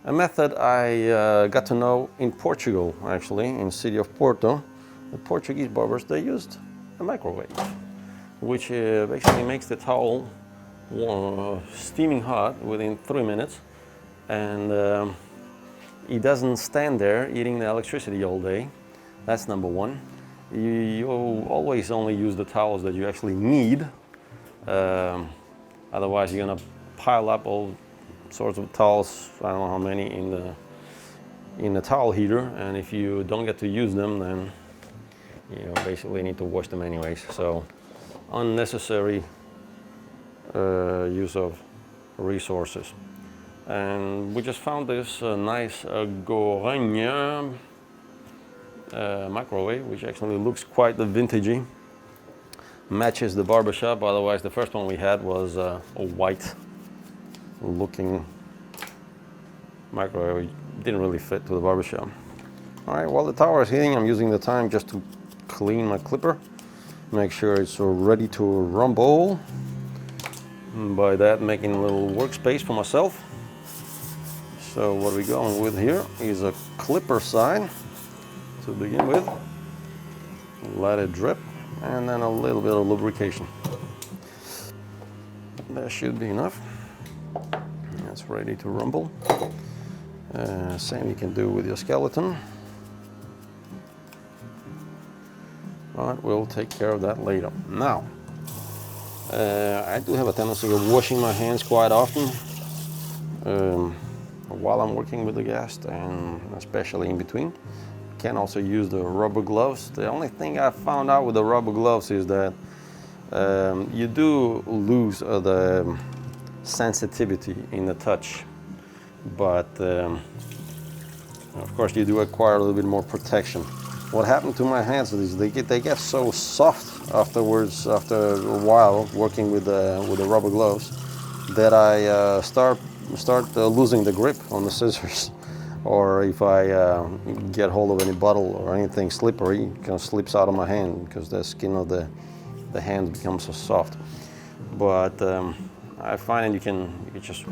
method I got to know in Portugal, actually, in the city of Porto. The Portuguese barbers, they used a microwave, which basically makes the towel steaming hot within 3 minutes, and it doesn't stand there eating the electricity all day. That's number one. You always only use the towels that you actually need. Otherwise, you're gonna pile up all sorts of towels, I don't know how many, in the towel heater, and if you don't get to use them, then you basically need to wash them anyways. So unnecessary use of resources. And we just found this nice Gorenje microwave, which actually looks quite vintagey, matches the Barbershop. Otherwise, the first one we had was a white looking microwave. It didn't really fit to the Barbershop. All right, while the towel is heating, I'm using the time just to clean my clipper, make sure it's ready to rumble. And by that, making a little workspace for myself. So what we're going with here is a clipper side to begin with. Let it drip, and then a little bit of lubrication. That should be enough. That's ready to rumble. Same you can do with your skeleton. But we'll take care of that later. Now, I do have a tendency of washing my hands quite often while I'm working with the guest, and especially in between. Can also use the rubber gloves. The only thing I found out with the rubber gloves is that you do lose the sensitivity in the touch, but of course you do acquire a little bit more protection. What happened to my hands is they get so soft afterwards, after a while working with the rubber gloves, that I start losing the grip on the scissors. Or if I get hold of any bottle or anything slippery, it kind of slips out of my hand because the skin of the hand becomes so soft. But I find you can just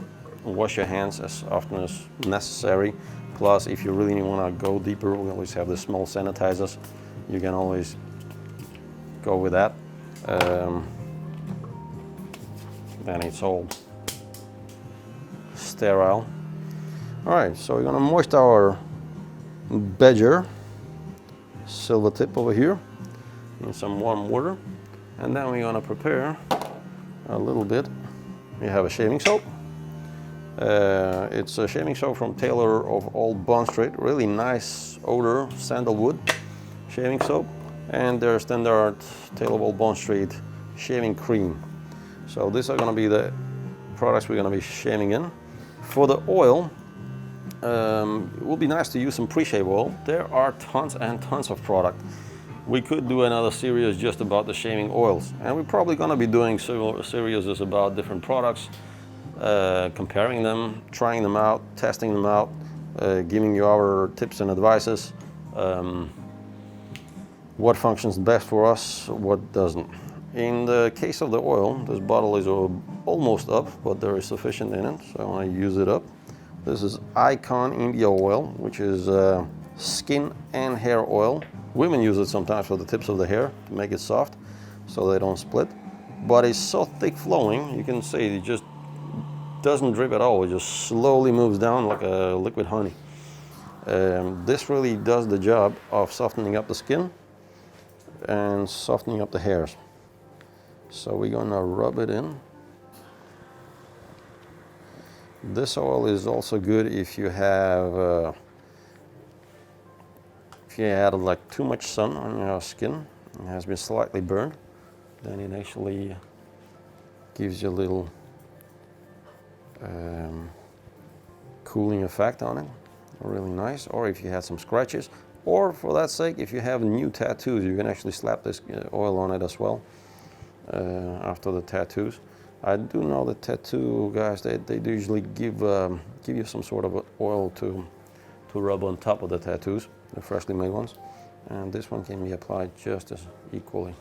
wash your hands as often as necessary. Plus, if you really want to go deeper, we always have the small sanitizers. You can always go with that. Then it's all sterile. All right, so we're gonna moist our badger silver tip over here in some warm water, and then we're gonna prepare a little bit. We have a shaving soap. It's a shaving soap from Taylor of Old Bond Street. Really nice odor, sandalwood shaving soap, and their standard Taylor of Old Bond Street shaving cream. So these are gonna be the products we're gonna be shaving in. For the oil, it would be nice to use some pre-shave oil. There are tons and tons of product. We could do another series just about the shaving oils, and we're probably going to be doing several series about different products, comparing them, trying them out, testing them out, giving you our tips and advices, what functions best for us, what doesn't. In the case of the oil, this bottle is almost up, but there is sufficient in it, so I want to use it up. This is Icon India oil, which is skin and hair oil. Women use it sometimes for the tips of the hair to make it soft so they don't split. But it's so thick flowing, you can see it just doesn't drip at all. It just slowly moves down like a liquid honey. This really does the job of softening up the skin and softening up the hairs. So we're gonna rub it in. This oil is also good if you have if you had like too much sun on your skin and has been slightly burned, then it actually gives you a little cooling effect on it. Really nice. Or if you had some scratches, or for that sake, if you have new tattoos, you can actually slap this oil on it as well after the tattoos. I do know the tattoo guys, they usually give you some sort of oil to rub on top of the tattoos, the freshly made ones. And this one can be applied just as equally.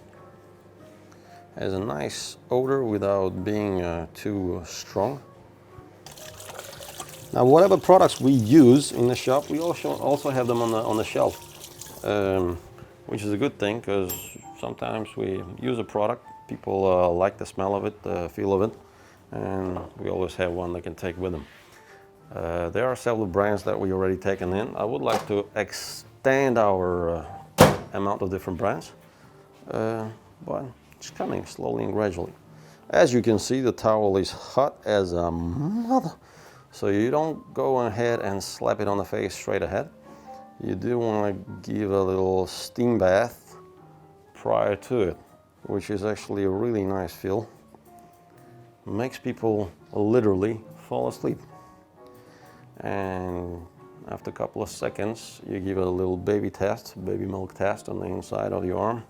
Has a nice odor without being too strong. Now, whatever products we use in the shop, we also have them on the shelf, which is a good thing because sometimes we use a product, people like the smell of it, the feel of it, and we always have one they can take with them. There are several brands that we already taken in. I would like to extend our amount of different brands, but it's coming slowly and gradually. As you can see, the towel is hot as a mother. So you don't go ahead and slap it on the face straight ahead. You do want to give a little steam bath prior to it, which is actually a really nice feel. Makes people literally fall asleep. And after a couple of seconds, you give it a little baby milk test on the inside of your arm.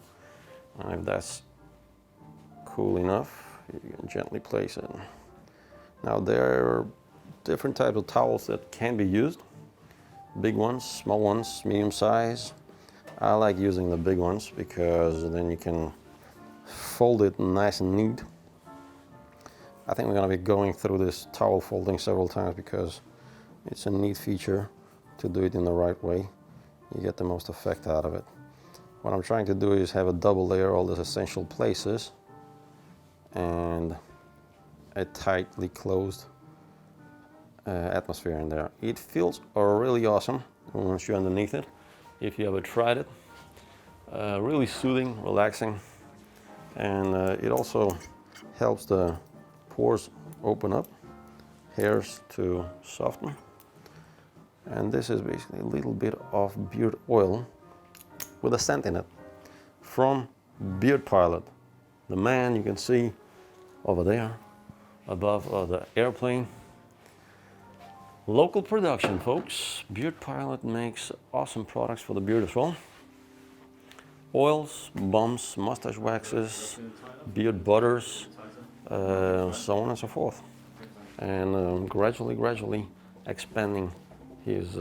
And if that's cool enough, you can gently place it. Now there are different types of towels that can be used. Big ones, small ones, medium size. I like using the big ones because then you can fold it nice and neat. I think we're going to be going through this towel folding several times because it's a neat feature to do it in the right way. You get the most effect out of it. What I'm trying to do is have a double layer, all those essential places, and a tightly closed atmosphere in there. It feels really awesome once you're underneath it, if you ever tried it. Really soothing, relaxing, and it also helps the pores open up, hairs to soften. And this is basically a little bit of beard oil with a scent in it from Beard Pilot, the man you can see over there above the airplane. Local production, folks. Beard Pilot makes awesome products for the beard as well. Oils, balms, mustache waxes, beard butters, so on and so forth. And gradually expanding his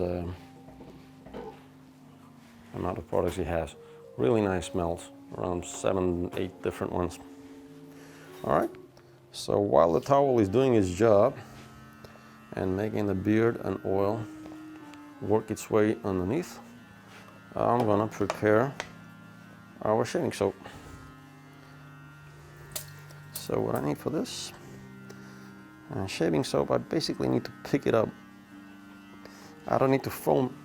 amount of products he has. Really nice smells, around 7, 8 different ones. All right, So while the towel is doing its job and making the beard and oil work its way underneath, I'm gonna prepare our shaving soap. So what I need for this, shaving soap, I basically need to pick it up. I don't need to foam,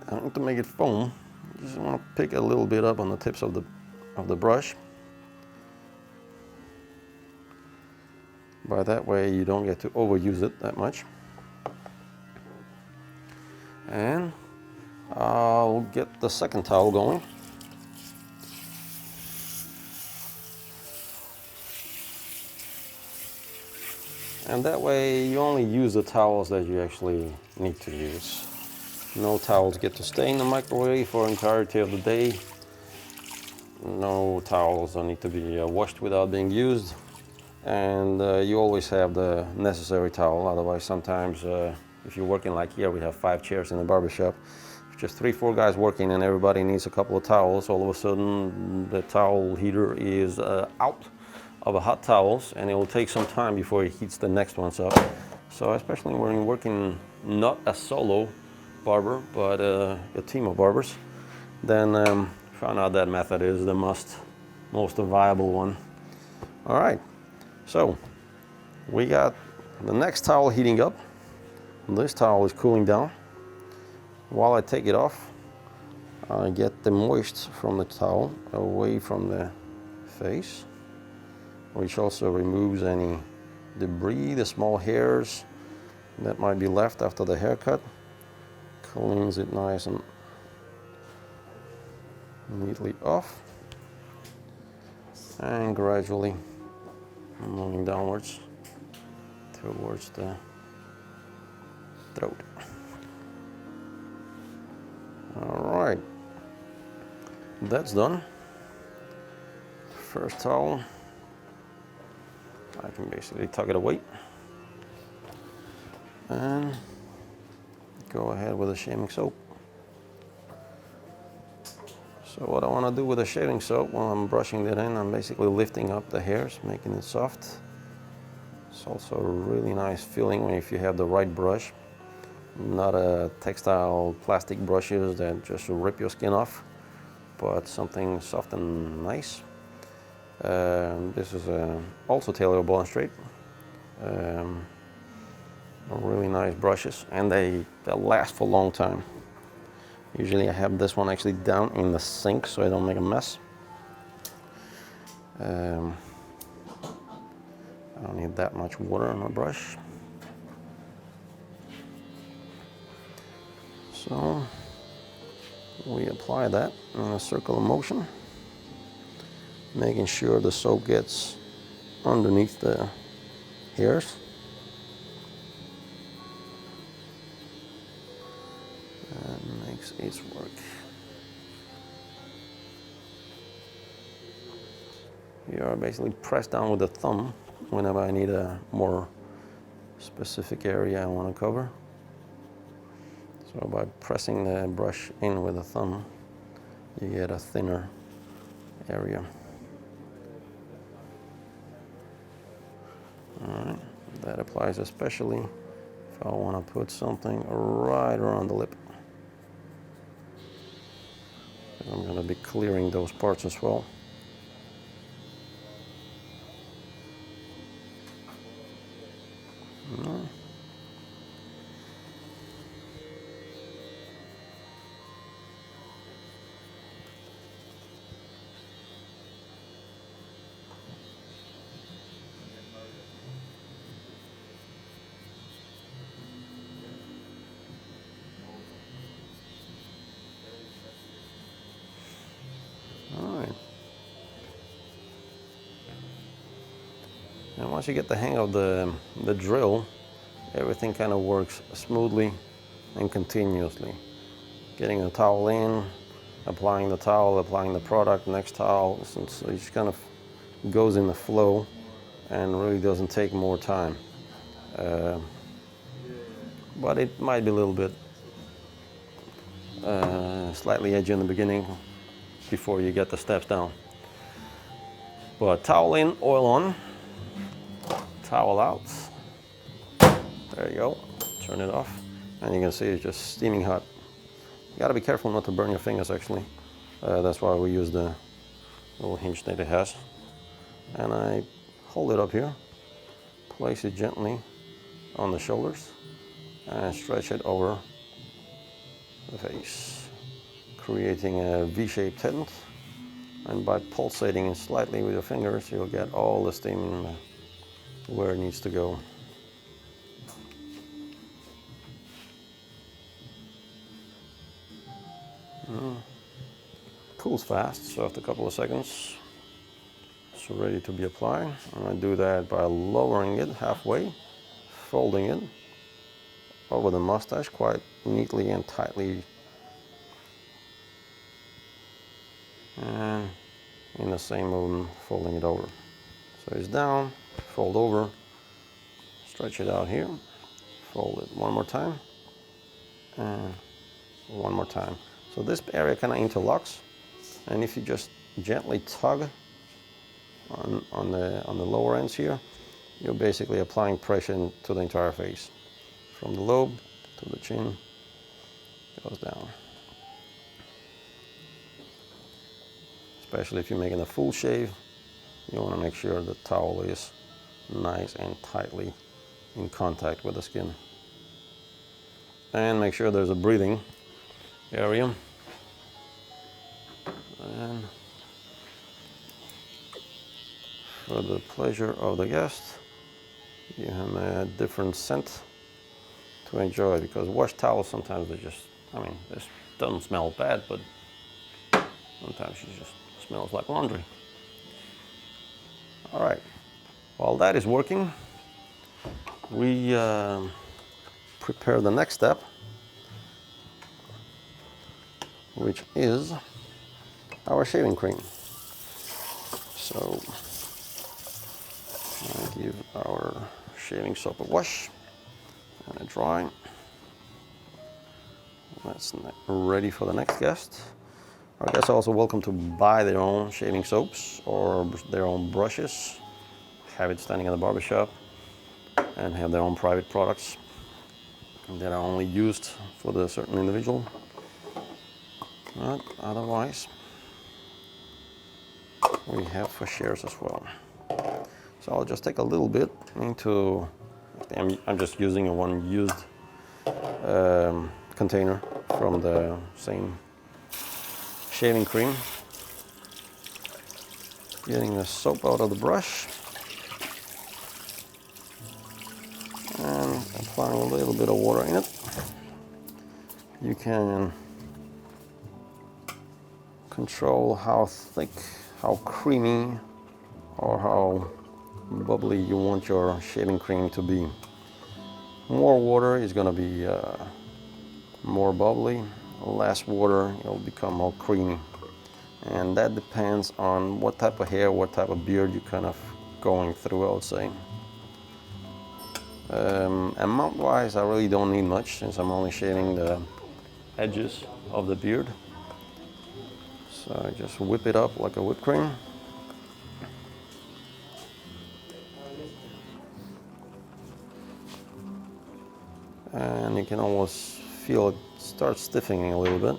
I don't need to make it foam. Just want to pick a little bit up on the tips of the brush. By that way you don't get to overuse it that much. And I'll get the second towel going. And that way you only use the towels that you actually need to use. No towels get to stay in the microwave for the entirety of the day. No towels don't need to be washed without being used. And you always have the necessary towel. Otherwise, sometimes if you're working like here, we have 5 chairs in the barbershop. If just 3-4 guys working and everybody needs a couple of towels, all of a sudden the towel heater is out of the hot towels, and it will take some time before it heats the next ones up. So especially when you're working not a solo barber, but a team of barbers, then found out that method is the most viable one. All right, so we got the next towel heating up. This towel is cooling down. While I take it off, I get the moist from the towel away from the face, which also removes any debris, the small hairs that might be left after the haircut. Cleans it nice and neatly off, and gradually moving downwards towards the throat. All right, that's done. First towel, I can basically tuck it away and go ahead with the shaving soap. So what I want to do with the shaving soap while I'm brushing it in, I'm basically lifting up the hairs, making it soft. It's also a really nice feeling if you have the right brush, not a textile plastic brushes that just rip your skin off, but something soft and nice. This is also Taylor Ball and Straight. Really nice brushes, and they'll last for a long time. Usually I have this one actually down in the sink so I don't make a mess. I don't need that much water on my brush. So we apply that in a circular motion, making sure the soap gets underneath the hairs. And makes its work. You are basically pressed down with the thumb whenever I need a more specific area I want to cover. So by pressing the brush in with the thumb, you get a thinner area. Alright, that applies especially if I want to put something right around the lip. I'm going to be clearing those parts as well. And once you get the hang of the drill, everything kind of works smoothly and continuously. Getting the towel in, applying the towel, applying the product, next towel, so it just kind of goes in the flow and really doesn't take more time. But it might be a little bit slightly edgy in the beginning before you get the steps down. But towel in, oil on. towel out. There you go. Turn it off. And you can see it's just steaming hot. You gotta be careful not to burn your fingers actually. That's why we use the little hinge that it has. And I hold it up here, place it gently on the shoulders, and stretch it over the face, creating a V-shaped tent. And by pulsating it slightly with your fingers, you'll get all the steam where it needs to go. Cools fast, so after a couple of seconds, it's ready to be applied. And I do that by lowering it halfway, folding it over the mustache quite neatly and tightly. And in the same movement, folding it over. So it's down, fold over, stretch it out here, fold it one more time, and one more time. So this area kind of interlocks, and if you just gently tug on the lower ends here, you're basically applying pressure to the entire face. From the lobe to the chin, goes down. Especially if you're making a full shave, you want to make sure the towel is nice and tightly in contact with the skin. And make sure there's a breathing area. And for the pleasure of the guest, you have a different scent to enjoy, because wash towels sometimes they just, this doesn't smell bad, but sometimes it just smells like laundry. All right, while that is working, we prepare the next step, which is our shaving cream. So I give our shaving soap a wash and a dry. That's ready for the next guest. Our guests are also welcome to buy their own shaving soaps or their own brushes, have it standing in the barbershop, and have their own private products that are only used for the certain individual. But otherwise, we have for shares as well. So I'll just take a little bit into, I'm just using a one used container from the same shaving cream. Getting the soap out of the brush and applying a little bit of water in it. You can control how thick, how creamy, or how bubbly you want your shaving cream to be. More water is going to be more bubbly, less water, it'll become more creamy. And that depends on what type of hair, what type of beard you're kind of going through, I would say. Amount-wise, I really don't need much since I'm only shaving the edges of the beard. So I just whip it up like a whipped cream. And you can almost feel it start stiffening a little bit.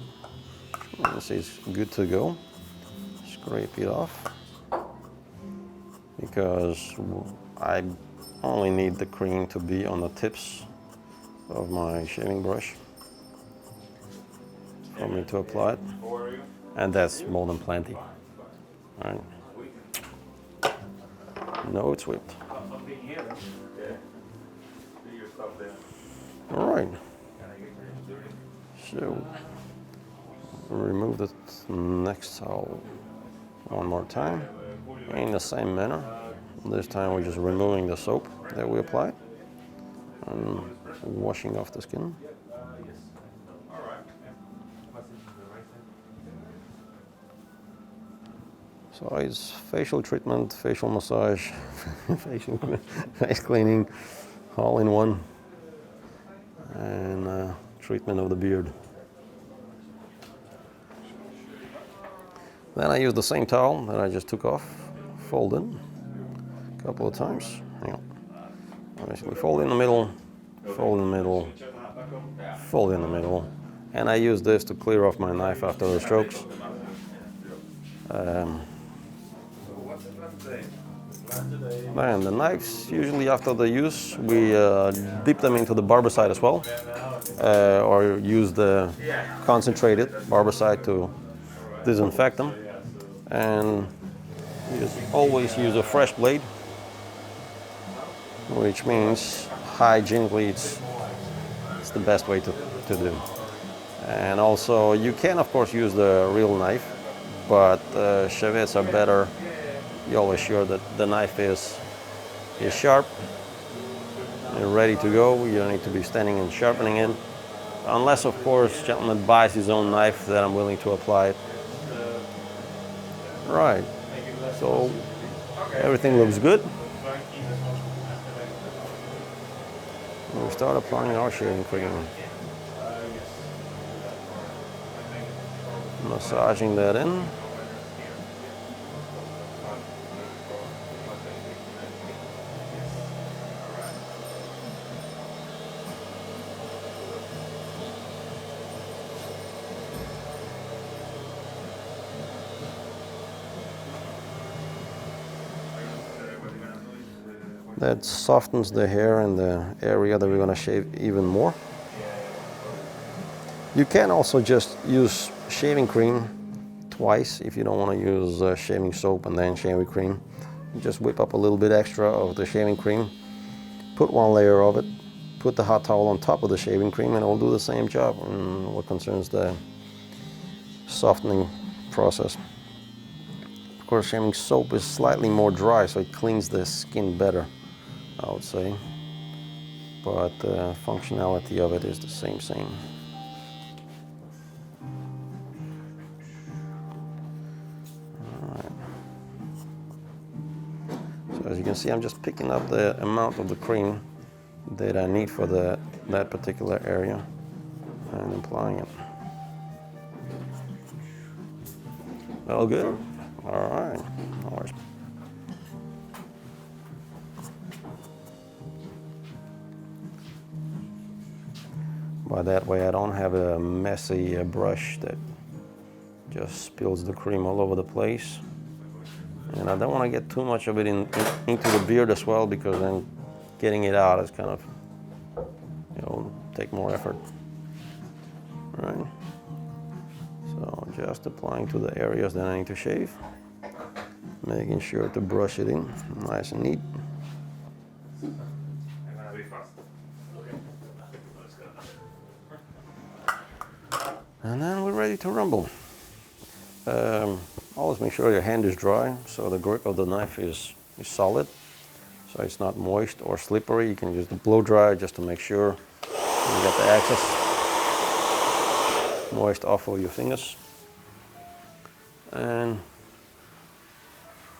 You see it's good to go. Scrape it off, because I only need the cream to be on the tips of my shaving brush for me to apply it, and that's more than plenty. All right. No, it's whipped. All right. So remove the next towel one more time in the same manner. This time we're just removing the soap that we applied and washing off the skin. So it's facial treatment, facial massage, face cleaning, all in one, and treatment of the beard. Then I use the same towel that I just took off, fold it a couple of times. Hang on. Basically fold in the middle, fold in the middle, fold in the middle. And I use this to clear off my knife after the strokes. And the knives, usually after the use, we dip them into the Barbicide as well, or use the concentrated Barbicide to disinfect them. And you just always use a fresh blade, which means hygienically it's the best way to do. And also you can of course use the real knife, but chevets are better. You always sure that the knife is sharp and ready to go. You don't need to be standing and sharpening it, unless of course gentleman buys his own knife, that I'm willing to apply it. Right, so everything looks good. We start applying our shaving cream, massaging that in. That softens the hair in the area that we're going to shave even more. You can also just use shaving cream twice if you don't want to use shaving soap and then shaving cream. You just whip up a little bit extra of the shaving cream, put one layer of it, put the hot towel on top of the shaving cream, and it will do the same job in what concerns the softening process. Of course, shaving soap is slightly more dry, so it cleans the skin better, I would say, but the functionality of it is the same. All right. So as you can see, I'm just picking up the amount of the cream that I need for that particular area and applying it. All good? All right. No worries. By that way, I don't have a messy brush that just spills the cream all over the place. And I don't want to get too much of it into the beard as well, because then getting it out is kind of, take more effort. All right. So just applying to the areas that I need to shave, making sure to brush it in nice and neat. And then we're ready to rumble. Always make sure your hand is dry, so the grip of the knife is solid, so it's not moist or slippery. You can use the blow dryer just to make sure you get the excess moist off of your fingers. And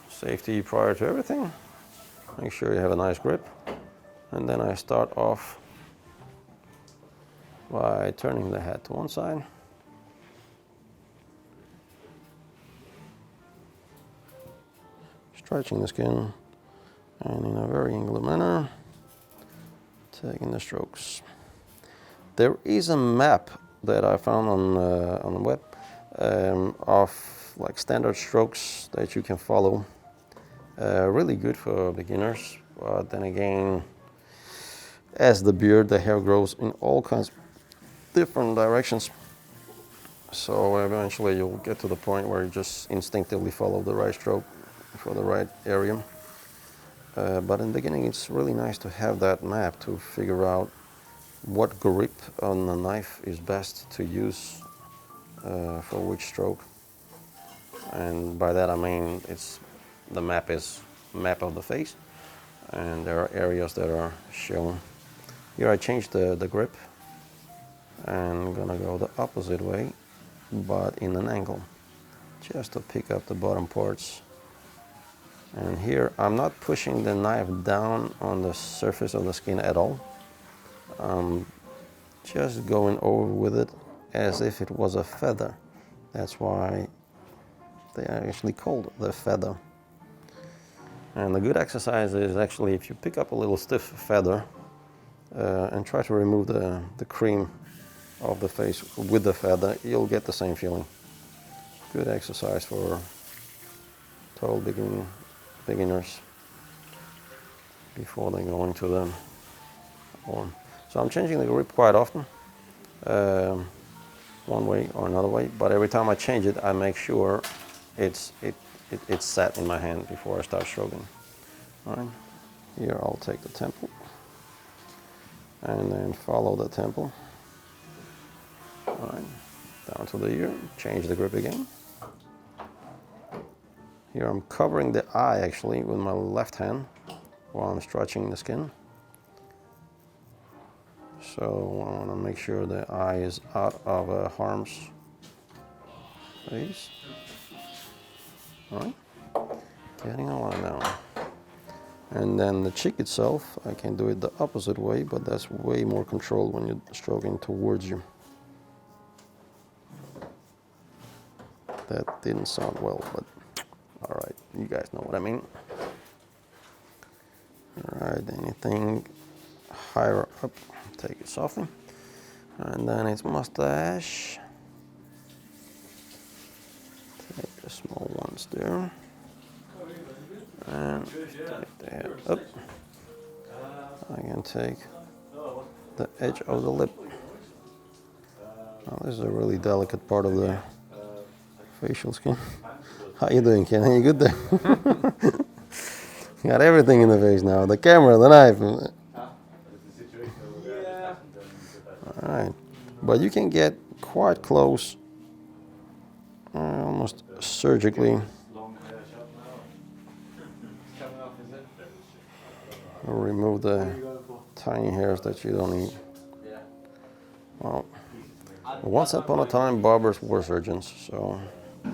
safety prior to everything, make sure you have a nice grip. And then I start off by turning the head to one side. Stretching the skin, and in a very angular manner, taking the strokes. There is a map that I found on the web of like standard strokes that you can follow. Really good for beginners, but then again, as the hair grows in all kinds of different directions. So eventually you'll get to the point where you just instinctively follow the right stroke for the right area. But in the beginning, it's really nice to have that map to figure out what grip on the knife is best to use for which stroke. And by that I mean the map is map of the face, and there are areas that are shown. Here I changed the grip, and I'm gonna go the opposite way, but in an angle, just to pick up the bottom parts. And here I'm not pushing the knife down on the surface of the skin at all. I'm just going over with it as if it was a feather. That's why they are actually called the feather. And the good exercise is actually if you pick up a little stiff feather and try to remove the cream of the face with the feather, you'll get the same feeling. Good exercise for total beginners before they go into the form. So I'm changing the grip quite often, one way or another way, but every time I change it, I make sure it's set in my hand before I start stroking. All right, here I'll take the temple and then follow the temple. All right, down to the ear, change the grip again. Here I'm covering the eye actually with my left hand while I'm stretching the skin. So I want to make sure the eye is out of harm's face. All right, getting a line now. And then the cheek itself, I can do it the opposite way, but that's way more controlled when you're stroking towards you. That didn't sound well, but all right, you guys know what I mean. All right, anything higher up, take it softly. And then it's mustache. Take the small ones there. And take the head up. I can take the edge of the lip. Now, this is a really delicate part of the facial skin. How you doing, Ken? Are you good there? Got everything in the face now. The camera, the knife. Alright. But you can get quite close, almost surgically. Remove the tiny hairs that you don't need. Well, once upon a time, barbers were surgeons, so I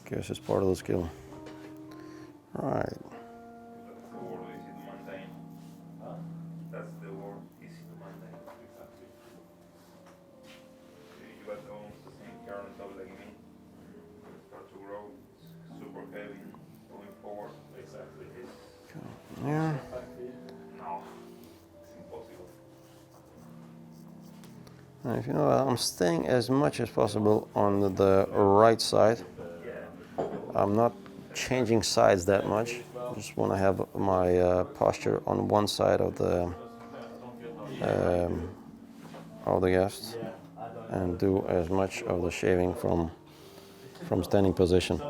guess it's part of the skill. Right. That's the word easy to maintain. That's the word easy to maintain. Exactly. You got almost the same hair on top like me. Start to grow. It's super heavy going forward. Exactly. Yeah. No, it's impossible. And if you know, I'm staying as much as possible on the right side. I'm not changing sides that much. I just want to have my posture on one side of the guest and do as much of the shaving from standing position.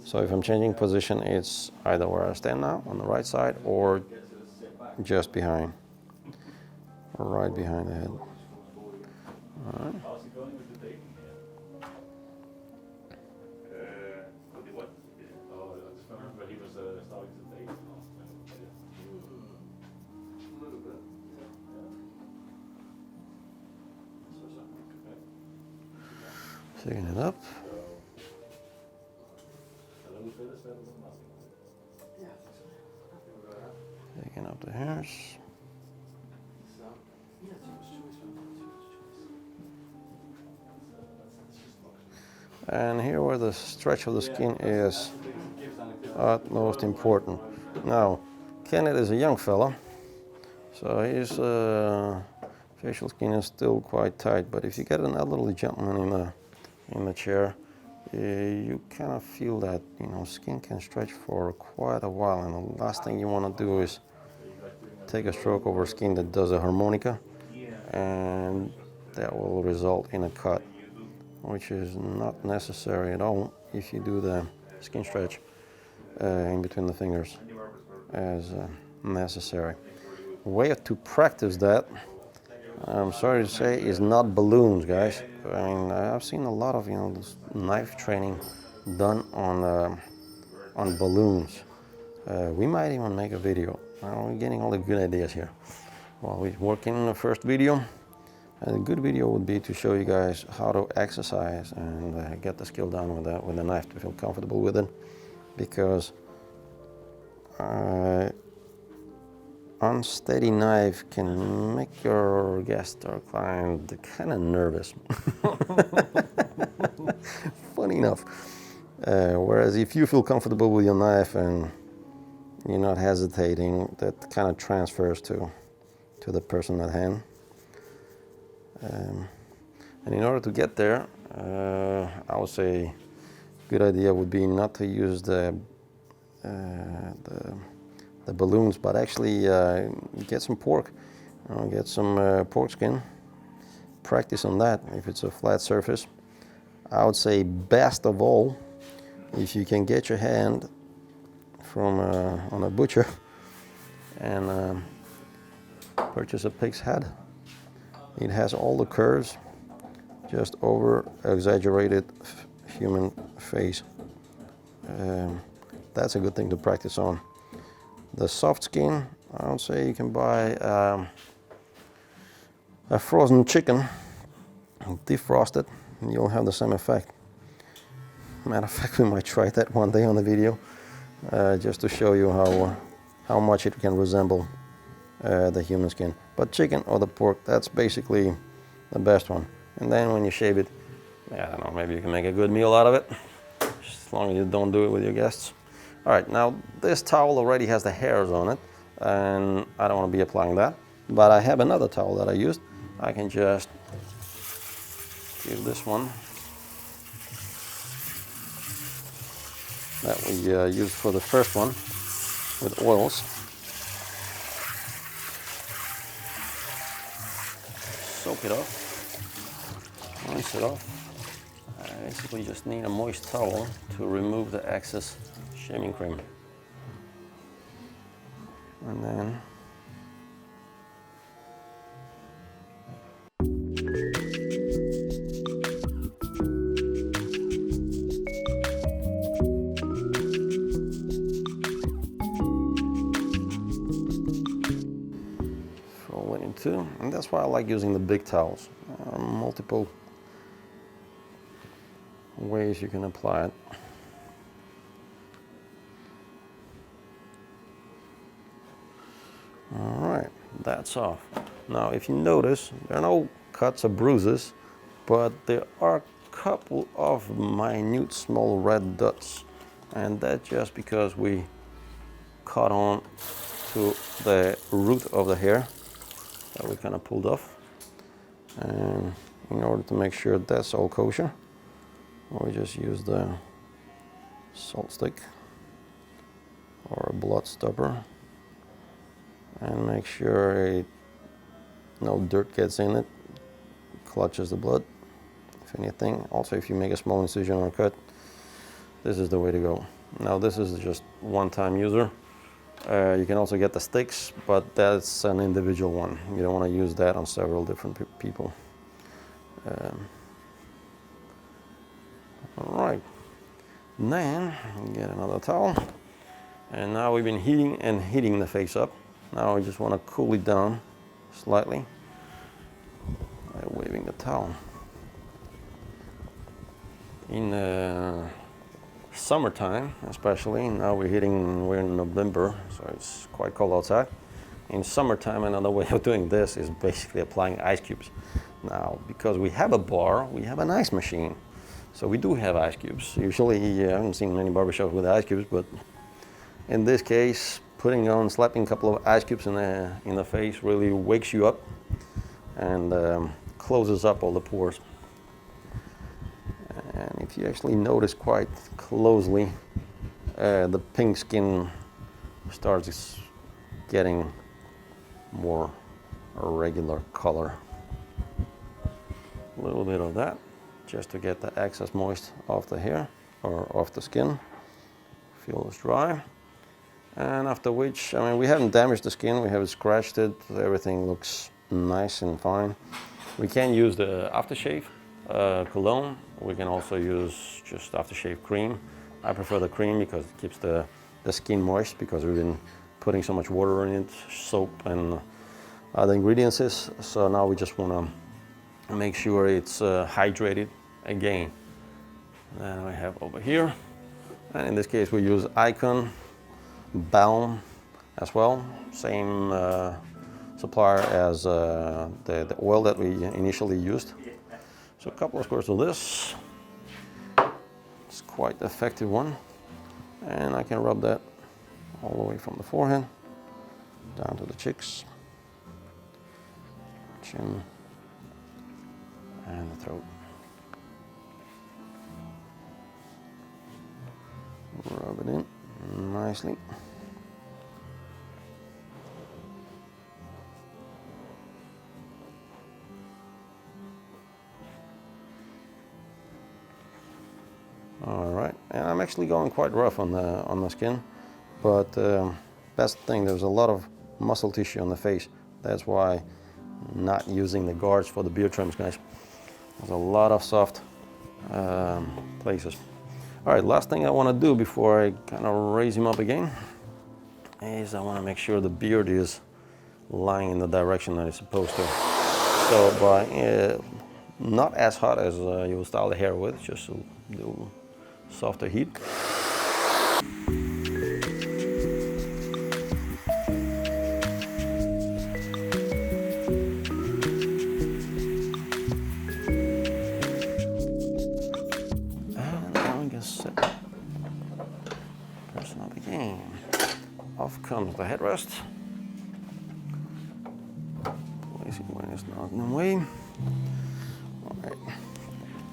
So if I'm changing position, it's either where I stand now on the right side or just behind, or right behind the head. All right. Taking it up. Taking up the hairs. And here where the stretch of the skin is utmost important. Now, Kenneth is a young fella, so his facial skin is still quite tight, but if you get an elderly gentleman in the chair, you kind of feel that, you know, skin can stretch for quite a while, and the last thing you want to do is take a stroke over skin that does a harmonica, and that will result in a cut, which is not necessary at all if you do the skin stretch in between the fingers as necessary. A way to practice that, I'm sorry to say, is not balloons, guys. I mean, I've seen a lot of, you know, this knife training done on balloons. We might even make a video. We're getting all the good ideas here. While we're working on the first video, a good video would be to show you guys how to exercise and get the skill down with the knife to feel comfortable with it, because unsteady knife can make your guest or client kind of nervous. Funny enough. Whereas if you feel comfortable with your knife and you're not hesitating, that kind of transfers to the person at hand. And in order to get there, I would say a good idea would be not to use the balloons, but actually get some pork, get some pork skin, practice on that if it's a flat surface. I would say best of all, if you can get your hand from on a butcher and purchase a pig's head. It has all the curves, just over exaggerated human face. That's a good thing to practice on. The soft skin, I would say you can buy a frozen chicken, defrosted, and you'll have the same effect. Matter of fact, we might try that one day on the video, just to show you how much it can resemble the human skin. But chicken or the pork, that's basically the best one. And then when you shave it, I don't know, maybe you can make a good meal out of it, as long as you don't do it with your guests. All right, now this towel already has the hairs on it, and I don't want to be applying that. But I have another towel that I used. I can just use this one that we used for the first one with oils. Soak it off, rinse it off. I basically just need a moist towel to remove the excess shaving cream. And then fold it in two, and that's why I like using the big towels. Multiple ways you can apply it. Alright, that's off. Now if you notice, there are no cuts or bruises, but there are a couple of minute small red dots, and that's just because we caught on to the root of the hair that we kind of pulled off. And in order to make sure that's all kosher, we just use the salt stick or a blood stopper and make sure no dirt gets in it, clutches the blood, if anything. Also, if you make a small incision or cut, this is the way to go. Now this is just one-time user. You can also get the sticks, but that's an individual one. You don't want to use that on several different people. All right, then get another towel, and now we've been heating the face up. Now we just want to cool it down slightly by waving the towel. In the summertime, especially, now we're in November, so it's quite cold outside. In summertime, another way of doing this is basically applying ice cubes. Now, because we have a bar, we have an ice machine. So we do have ice cubes. Usually, I haven't seen many barbershops with ice cubes, but in this case, slapping a couple of ice cubes in the face really wakes you up and closes up all the pores. And if you actually notice quite closely, the pink skin starts getting more regular color. A little bit of that, just to get the excess moist off the hair or off the skin. Feel it's dry. And after which, I mean, we haven't damaged the skin, we haven't scratched it, everything looks nice and fine. We can use the aftershave cologne. We can also use just aftershave cream. I prefer the cream because it keeps the skin moist, because we've been putting so much water in it, soap and other ingredients. So now we just want to make sure it's hydrated again. Then we have over here, and in this case we use Icon balm as well, same supplier as the oil that we initially used. So a couple of squirts of this. It's quite an effective one, and I can rub that all the way from the forehead down to the cheeks, chin, and the throat. Rub it in nicely. All right, and I'm actually going quite rough on the skin, but best thing, there's a lot of muscle tissue on the face. That's why not using the guards for the beard trims, guys. There's a lot of soft places. All right, last thing I want to do before I kind of raise him up again is I want to make sure the beard is lying in the direction that it's supposed to. So by not as hot as you will style the hair with, just a little softer heat. And now we can set the person up again. Off comes the headrest. Place it when it's not in the way. All right.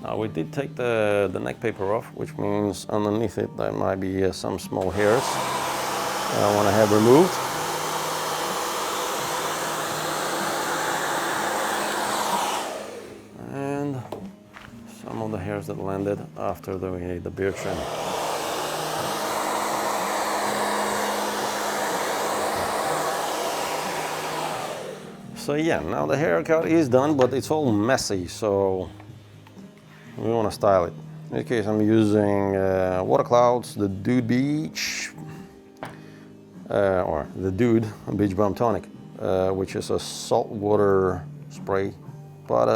Now we did take the neck paper off, which means underneath it there might be some small hairs that I want to have removed. And some of the hairs that landed after the beard trim. So yeah, now the haircut is done, but it's all messy, so we want to style it. In this case, I'm using Water Clouds, the Dude Beach, or the Dude Beach Balm Tonic, which is a salt water spray, but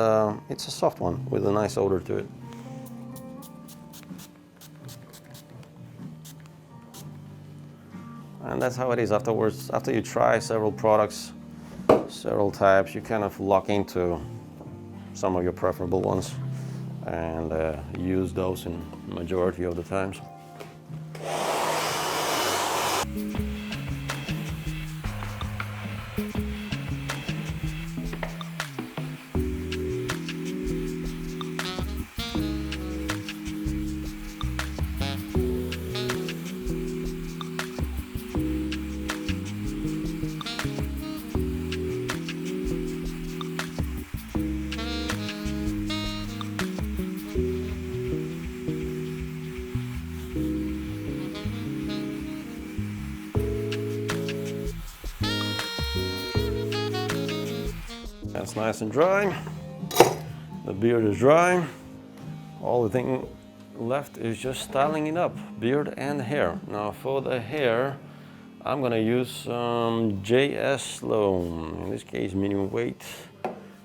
it's a soft one with a nice odor to it. And that's how it is afterwards. After you try several products, several types, you kind of lock into some of your preferable ones and use those in majority of the times. That's nice and dry. The beard is dry. All the thing left is just styling it up, beard and hair. Now for the hair, I'm gonna use some JS Sloan. In this case, medium weight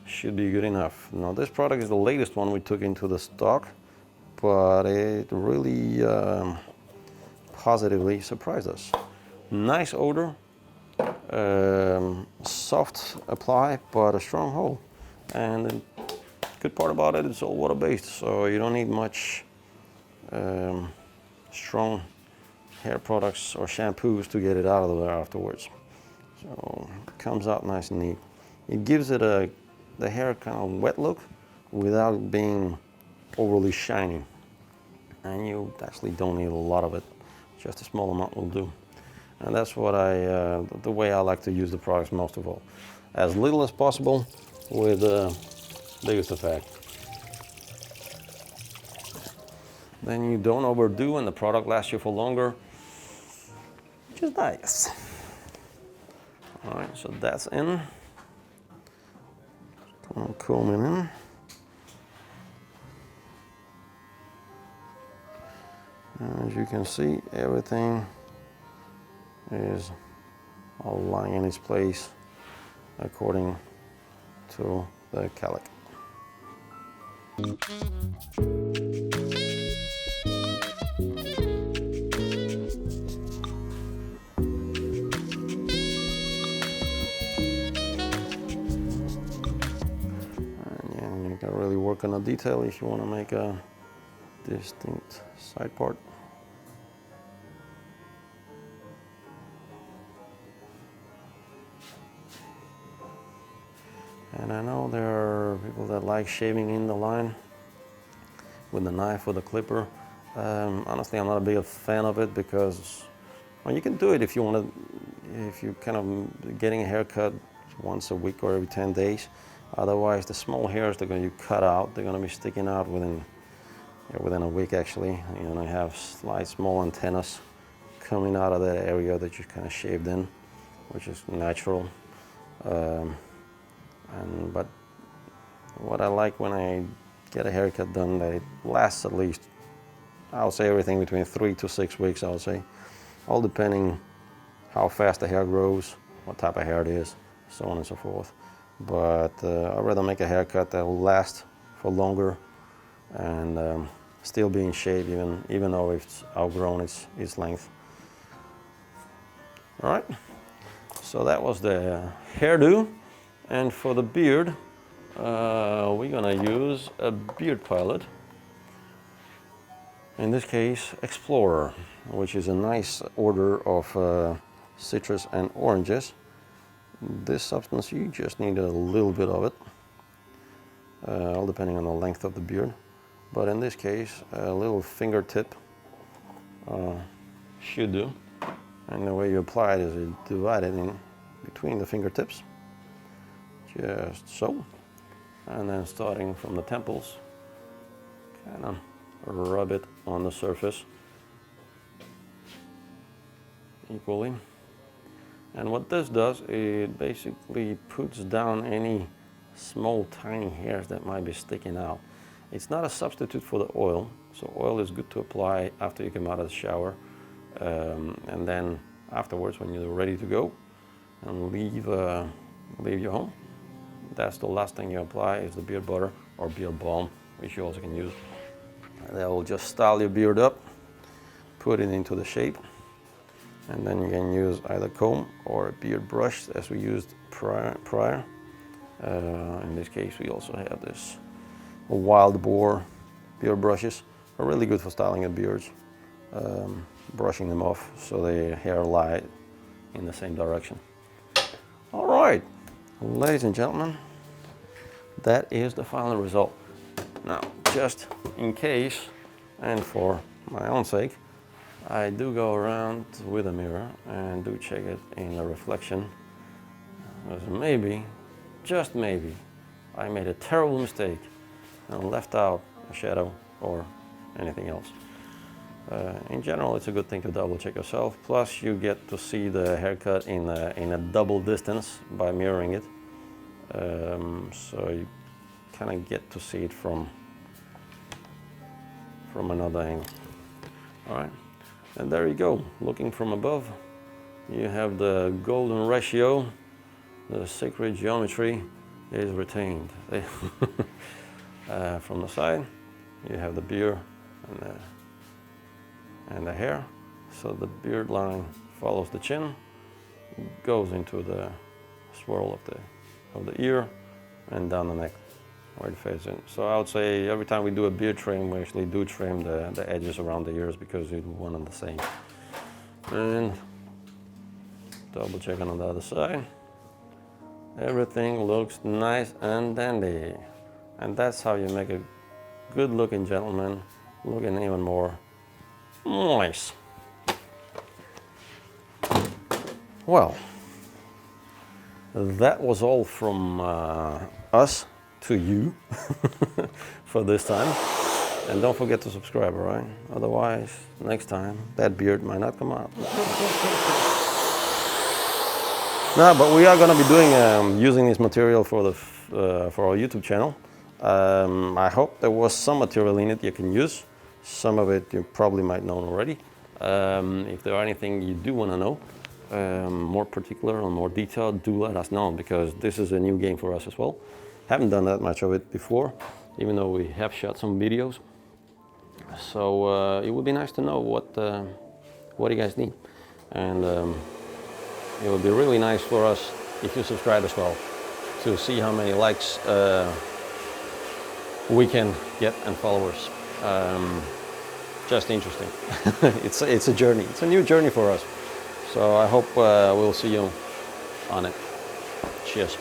should be good enough. Now this product is the latest one we took into the stock, but it really positively surprised us. Nice odor. Soft apply, but a strong hold. And the good part about it, it's all water-based, so you don't need much strong hair products or shampoos to get it out of there afterwards. So it comes out nice and neat. It gives it the hair kind of wet look without being overly shiny. And you actually don't need a lot of it. Just a small amount will do. And that's what the way I like to use the products most of all. As little as possible with the biggest effect. Then you don't overdo and the product lasts you for longer, which is nice. All right, so that's in. Come on, comb it in. And as you can see, everything is all lying in its place according to the calic. And yeah, you can really work on the detail if you want to make a distinct side part. And I know there are people that like shaving in the line with the knife or the clipper. Honestly, I'm not a big fan of it because, well, you can do it if you want to, if you kind of getting a haircut once a week or every 10 days. Otherwise, the small hairs they're going to cut out, they're going to be sticking out within a week actually. You're going to have slight small antennas coming out of that area that you kind of shaved in, which is natural. But what I like when I get a haircut done, that it lasts at least, I would say everything between 3 to 6 weeks, I would say. All depending how fast the hair grows, what type of hair it is, so on and so forth. But I'd rather make a haircut that will last for longer and still being shaved even though it's outgrown its length. All right, so that was the hairdo. And for the beard, we're gonna use a beard pilot. In this case, Explorer, which is a nice order of citrus and oranges. This substance, you just need a little bit of it, all depending on the length of the beard. But in this case, a little fingertip should do. And the way you apply it is you divide it in between the fingertips, just so. And then starting from the temples, kind of rub it on the surface equally. And what this does, it basically puts down any small tiny hairs that might be sticking out. It's not a substitute for the oil, so oil is good to apply after you come out of the shower, and then afterwards when you're ready to go and leave your home. That's the last thing you apply is the beard butter or beard balm, which you also can use. That will just style your beard up, put it into the shape, and then you can use either comb or a beard brush as we used prior. In this case, we also have this wild boar beard brushes. Are really good for styling your beards, brushing them off so the hair lie in the same direction. All right, ladies and gentlemen, that is the final result. Now, just in case, and for my own sake, I do go around with a mirror and do check it in the reflection. Because maybe, just maybe, I made a terrible mistake and left out a shadow or anything else. In general, it's a good thing to double check yourself. Plus, you get to see the haircut in a double distance by mirroring it. So you kind of get to see it from another angle. All right. And there you go, looking from above, you have the golden ratio, the sacred geometry is retained. From the side, you have the beard and the hair, so the beard line follows the chin, goes into the swirl of the ear and down the neck where it fades in. So I would say every time we do a beard trim, we actually do trim the edges around the ears because it's one and the same. And double checking on the other side. Everything looks nice and dandy. And that's how you make a good looking gentleman looking even more nice. Well, that was all from us to you for this time. And don't forget to subscribe, all right? Otherwise, next time, that beard might not come out. No, but we are going to be doing using this material for our YouTube channel. I hope there was some material in it you can use. Some of it you probably might know already. If there are anything you do want to know, more particular or more detailed, do let us know, because this is a new game for us as well. Haven't done that much of it before, even though we have shot some videos. So it would be nice to know what you guys need, and it would be really nice for us if you subscribe as well, to see how many likes we can get and followers. Just interesting. It's a journey. It's a new journey for us. So I hope we'll see you on it. Cheers.